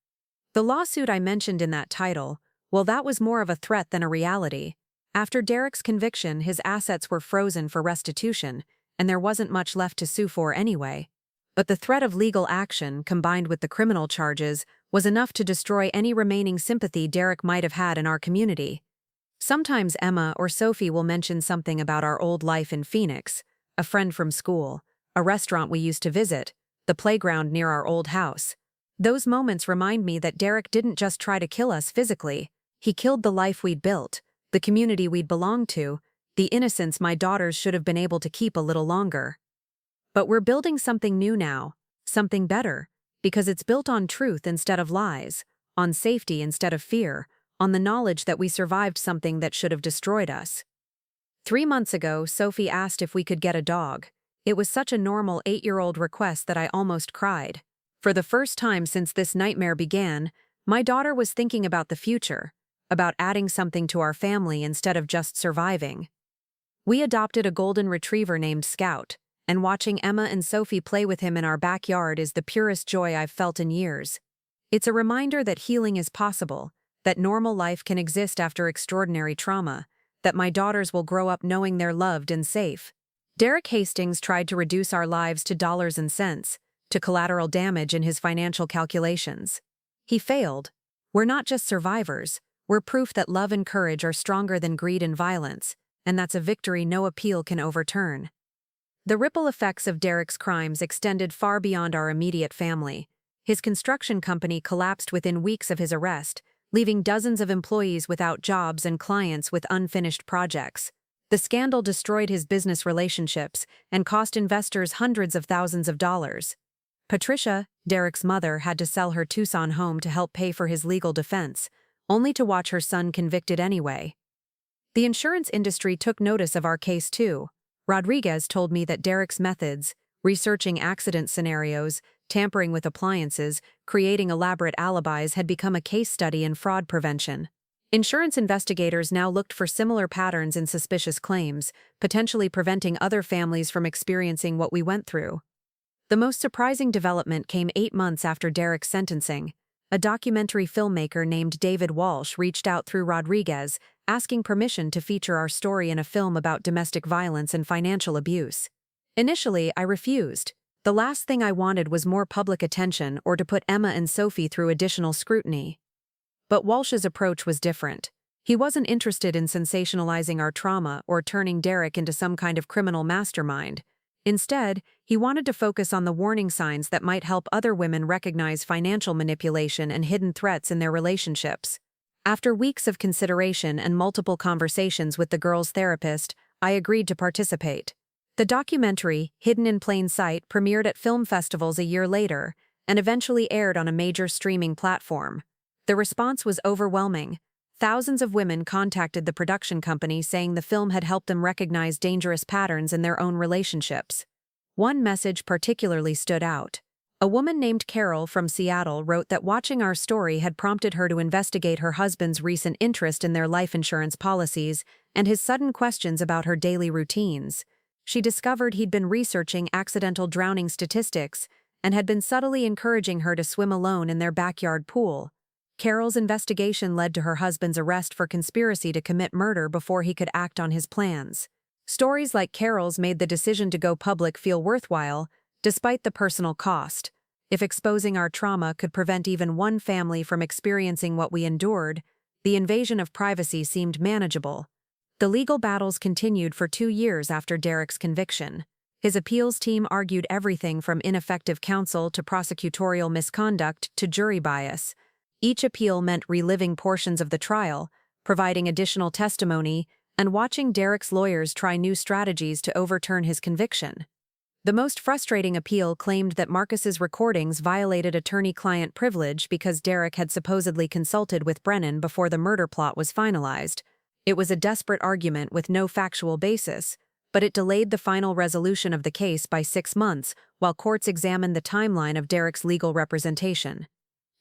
Speaker 1: The lawsuit I mentioned in that title, well, that was more of a threat than a reality. After Derek's conviction, his assets were frozen for restitution, and there wasn't much left to sue for anyway. But the threat of legal action, combined with the criminal charges, was enough to destroy any remaining sympathy Derek might have had in our community. Sometimes Emma or Sophie will mention something about our old life in Phoenix, a friend from school, a restaurant we used to visit, the playground near our old house. Those moments remind me that Derek didn't just try to kill us physically. He killed the life we'd built, the community we'd belonged to, the innocence my daughters should have been able to keep a little longer. But we're building something new now, something better, because it's built on truth instead of lies, on safety instead of fear, on the knowledge that we survived something that should have destroyed us. 3 months ago, Sophie asked if we could get a dog. It was such a normal 8-year-old request that I almost cried. For the first time since this nightmare began, my daughter was thinking about the future, about adding something to our family instead of just surviving. We adopted a golden retriever named Scout, and watching Emma and Sophie play with him in our backyard is the purest joy I've felt in years. It's a reminder that healing is possible, that normal life can exist after extraordinary trauma, that my daughters will grow up knowing they're loved and safe. Derek Hastings tried to reduce our lives to dollars and cents, to collateral damage in his financial calculations. He failed. We're not just survivors, we're proof that love and courage are stronger than greed and violence, and that's a victory no appeal can overturn. The ripple effects of Derek's crimes extended far beyond our immediate family. His construction company collapsed within weeks of his arrest, leaving dozens of employees without jobs and clients with unfinished projects. The scandal destroyed his business relationships and cost investors hundreds of thousands of dollars. Patricia, Derek's mother, had to sell her Tucson home to help pay for his legal defense, only to watch her son convicted anyway. The insurance industry took notice of our case too. Rodriguez told me that Derek's methods, researching accident scenarios, tampering with appliances, creating elaborate alibis, had become a case study in fraud prevention. Insurance investigators now looked for similar patterns in suspicious claims, potentially preventing other families from experiencing what we went through. The most surprising development came 8 months after Derek's sentencing. A documentary filmmaker named David Walsh reached out through Rodriguez, asking permission to feature our story in a film about domestic violence and financial abuse. Initially, I refused. The last thing I wanted was more public attention or to put Emma and Sophie through additional scrutiny. But Walsh's approach was different. He wasn't interested in sensationalizing our trauma or turning Derek into some kind of criminal mastermind. Instead, he wanted to focus on the warning signs that might help other women recognize financial manipulation and hidden threats in their relationships. After weeks of consideration and multiple conversations with the girl's therapist, I agreed to participate. The documentary, Hidden in Plain Sight, premiered at film festivals a year later and eventually aired on a major streaming platform. The response was overwhelming. Thousands of women contacted the production company saying the film had helped them recognize dangerous patterns in their own relationships. One message particularly stood out. A woman named Carol from Seattle wrote that watching our story had prompted her to investigate her husband's recent interest in their life insurance policies and his sudden questions about her daily routines. She discovered he'd been researching accidental drowning statistics and had been subtly encouraging her to swim alone in their backyard pool. Carol's investigation led to her husband's arrest for conspiracy to commit murder before he could act on his plans. Stories like Carol's made the decision to go public feel worthwhile, despite the personal cost. If exposing our trauma could prevent even one family from experiencing what we endured, the invasion of privacy seemed manageable. The legal battles continued for 2 years after Derek's conviction. His appeals team argued everything from ineffective counsel to prosecutorial misconduct to jury bias. Each appeal meant reliving portions of the trial, providing additional testimony, and watching Derek's lawyers try new strategies to overturn his conviction. The most frustrating appeal claimed that Marcus's recordings violated attorney-client privilege because Derek had supposedly consulted with Brennan before the murder plot was finalized. It was a desperate argument with no factual basis, but it delayed the final resolution of the case by 6 months while courts examined the timeline of Derek's legal representation.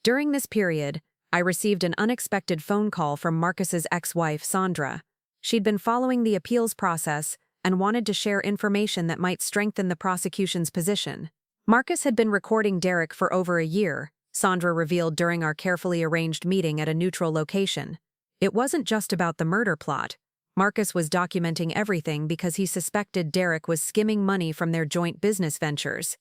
Speaker 1: During this period, I received an unexpected phone call from Marcus's ex-wife, Sandra. She'd been following the appeals process and wanted to share information that might strengthen the prosecution's position. Marcus had been recording Derek for over a year, Sandra revealed during our carefully arranged meeting at a neutral location. It wasn't just about the murder plot. Marcus was documenting everything because he suspected Derek was skimming money from their joint business ventures.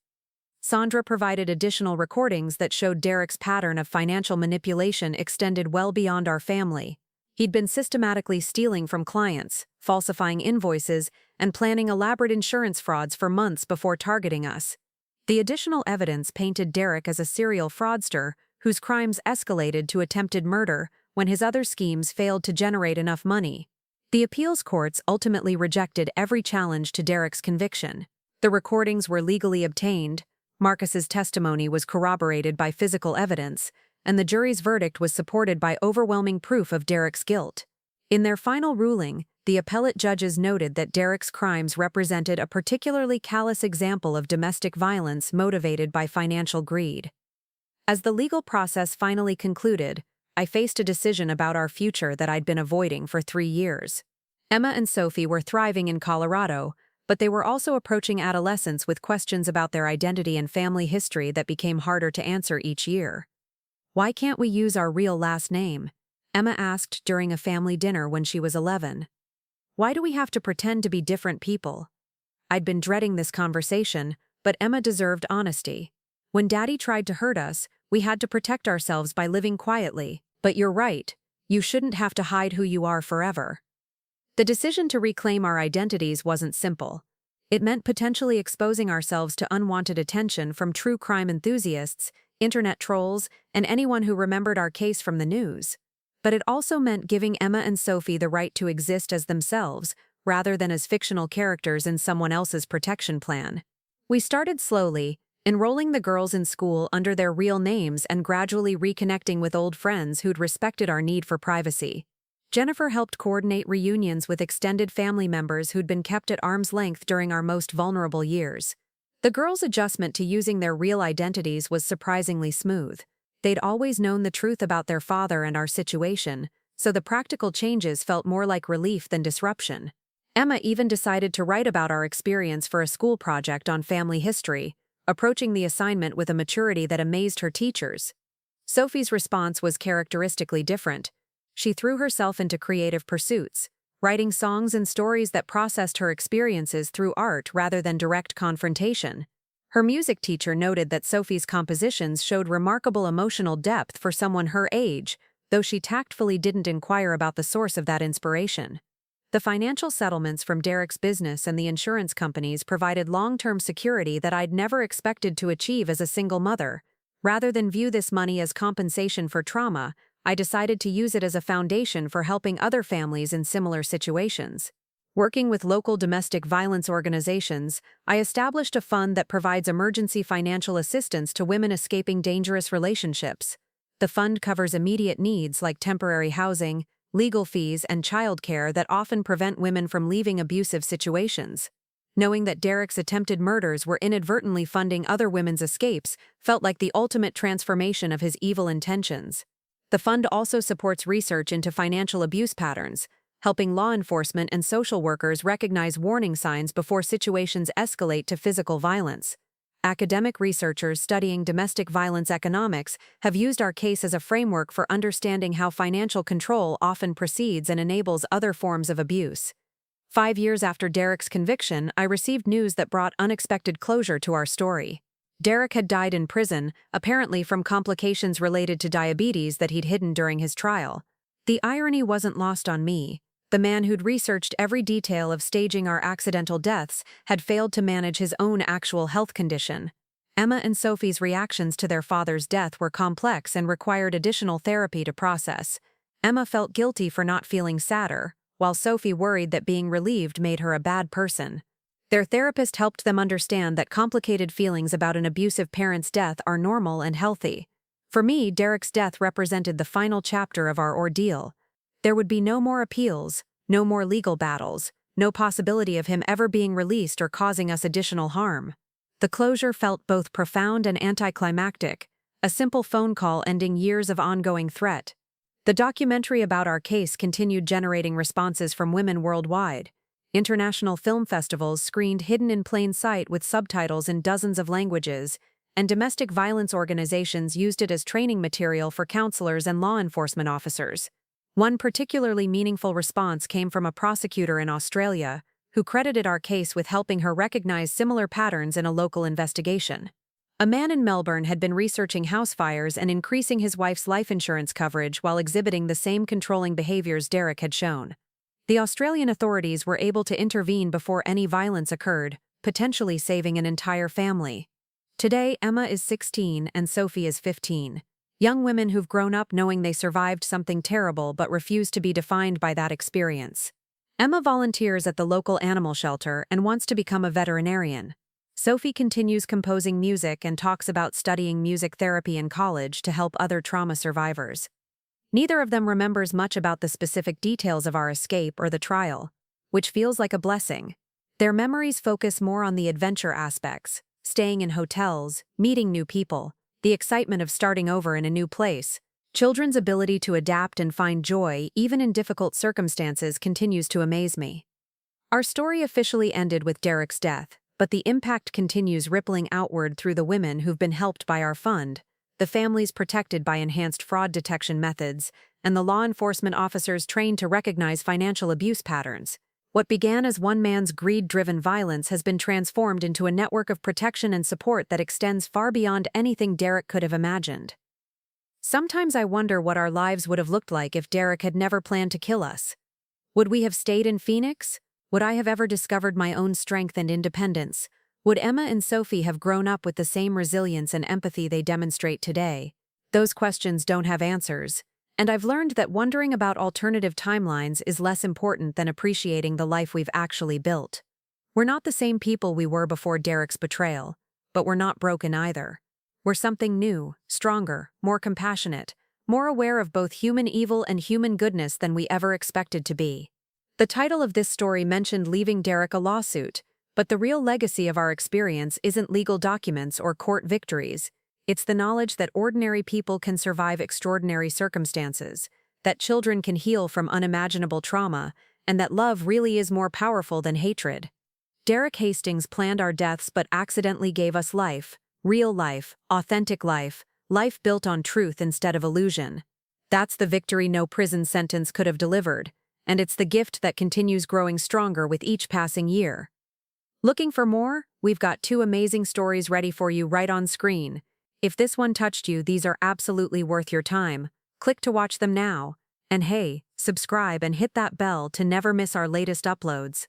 Speaker 1: Sandra provided additional recordings that showed Derek's pattern of financial manipulation extended well beyond our family. He'd been systematically stealing from clients, falsifying invoices, and planning elaborate insurance frauds for months before targeting us. The additional evidence painted Derek as a serial fraudster whose crimes escalated to attempted murder when his other schemes failed to generate enough money. The appeals courts ultimately rejected every challenge to Derek's conviction. The recordings were legally obtained, Marcus's testimony was corroborated by physical evidence, and the jury's verdict was supported by overwhelming proof of Derek's guilt. In their final ruling, the appellate judges noted that Derek's crimes represented a particularly callous example of domestic violence motivated by financial greed. As the legal process finally concluded, I faced a decision about our future that I'd been avoiding for 3 years. Emma and Sophie were thriving in Colorado, but they were also approaching adolescence with questions about their identity and family history that became harder to answer each year. "Why can't we use our real last name?" Emma asked during a family dinner when she was 11. "Why do we have to pretend to be different people?" I'd been dreading this conversation, but Emma deserved honesty. "When Daddy tried to hurt us, we had to protect ourselves by living quietly. But you're right, you shouldn't have to hide who you are forever." The decision to reclaim our identities wasn't simple. It meant potentially exposing ourselves to unwanted attention from true crime enthusiasts, internet trolls, and anyone who remembered our case from the news. But it also meant giving Emma and Sophie the right to exist as themselves, rather than as fictional characters in someone else's protection plan. We started slowly, enrolling the girls in school under their real names and gradually reconnecting with old friends who'd respected our need for privacy. Jennifer helped coordinate reunions with extended family members who'd been kept at arm's length during our most vulnerable years. The girls' adjustment to using their real identities was surprisingly smooth. They'd always known the truth about their father and our situation, so the practical changes felt more like relief than disruption. Emma even decided to write about our experience for a school project on family history, approaching the assignment with a maturity that amazed her teachers. Sophie's response was characteristically different. She threw herself into creative pursuits, writing songs and stories that processed her experiences through art rather than direct confrontation. Her music teacher noted that Sophie's compositions showed remarkable emotional depth for someone her age, though she tactfully didn't inquire about the source of that inspiration. The financial settlements from Derek's business and the insurance companies provided long-term security that I'd never expected to achieve as a single mother. Rather than view this money as compensation for trauma, I decided to use it as a foundation for helping other families in similar situations. Working with local domestic violence organizations, I established a fund that provides emergency financial assistance to women escaping dangerous relationships. The fund covers immediate needs like temporary housing, legal fees, and childcare that often prevent women from leaving abusive situations. Knowing that Derek's attempted murders were inadvertently funding other women's escapes felt like the ultimate transformation of his evil intentions. The fund also supports research into financial abuse patterns, helping law enforcement and social workers recognize warning signs before situations escalate to physical violence. Academic researchers studying domestic violence economics have used our case as a framework for understanding how financial control often precedes and enables other forms of abuse. 5 years after Derek's conviction, I received news that brought unexpected closure to our story. Derek had died in prison, apparently from complications related to diabetes that he'd hidden during his trial. The irony wasn't lost on me. The man who'd researched every detail of staging our accidental deaths had failed to manage his own actual health condition. Emma and Sophie's reactions to their father's death were complex and required additional therapy to process. Emma felt guilty for not feeling sadder, while Sophie worried that being relieved made her a bad person. Their therapist helped them understand that complicated feelings about an abusive parent's death are normal and healthy. For me, Derek's death represented the final chapter of our ordeal. There would be no more appeals, no more legal battles, no possibility of him ever being released or causing us additional harm. The closure felt both profound and anticlimactic, a simple phone call ending years of ongoing threat. The documentary about our case continued generating responses from women worldwide. International film festivals screened Hidden in Plain Sight with subtitles in dozens of languages, and domestic violence organizations used it as training material for counselors and law enforcement officers. One particularly meaningful response came from a prosecutor in Australia, who credited our case with helping her recognize similar patterns in a local investigation. A man in Melbourne had been researching house fires and increasing his wife's life insurance coverage while exhibiting the same controlling behaviors Derek had shown. The Australian authorities were able to intervene before any violence occurred, potentially saving an entire family. Today, Emma is 16 and Sophie is 15. Young women who've grown up knowing they survived something terrible but refuse to be defined by that experience. Emma volunteers at the local animal shelter and wants to become a veterinarian. Sophie continues composing music and talks about studying music therapy in college to help other trauma survivors. Neither of them remembers much about the specific details of our escape or the trial, which feels like a blessing. Their memories focus more on the adventure aspects, staying in hotels, meeting new people, the excitement of starting over in a new place. Children's ability to adapt and find joy, even in difficult circumstances, continues to amaze me. Our story officially ended with Derek's death, but the impact continues rippling outward through the women who've been helped by our fund, the families protected by enhanced fraud detection methods, and the law enforcement officers trained to recognize financial abuse patterns. What began as one man's greed-driven violence has been transformed into a network of protection and support that extends far beyond anything Derek could have imagined. Sometimes I wonder what our lives would have looked like if Derek had never planned to kill us. Would we have stayed in Phoenix? Would I have ever discovered my own strength and independence? Would Emma and Sophie have grown up with the same resilience and empathy they demonstrate today? Those questions don't have answers, and I've learned that wondering about alternative timelines is less important than appreciating the life we've actually built. We're not the same people we were before Derek's betrayal, but we're not broken either. We're something new, stronger, more compassionate, more aware of both human evil and human goodness than we ever expected to be. The title of this story mentioned leaving Derek a lawsuit, but the real legacy of our experience isn't legal documents or court victories. It's the knowledge that ordinary people can survive extraordinary circumstances, that children can heal from unimaginable trauma, and that love really is more powerful than hatred. Derek Hastings planned our deaths but accidentally gave us life, real life, authentic life, life built on truth instead of illusion. That's the victory no prison sentence could have delivered, and it's the gift that continues growing stronger with each passing year. Looking for more? We've got 2 amazing stories ready for you right on screen. If this one touched you, these are absolutely worth your time. Click to watch them now. And hey, subscribe and hit that bell to never miss our latest uploads.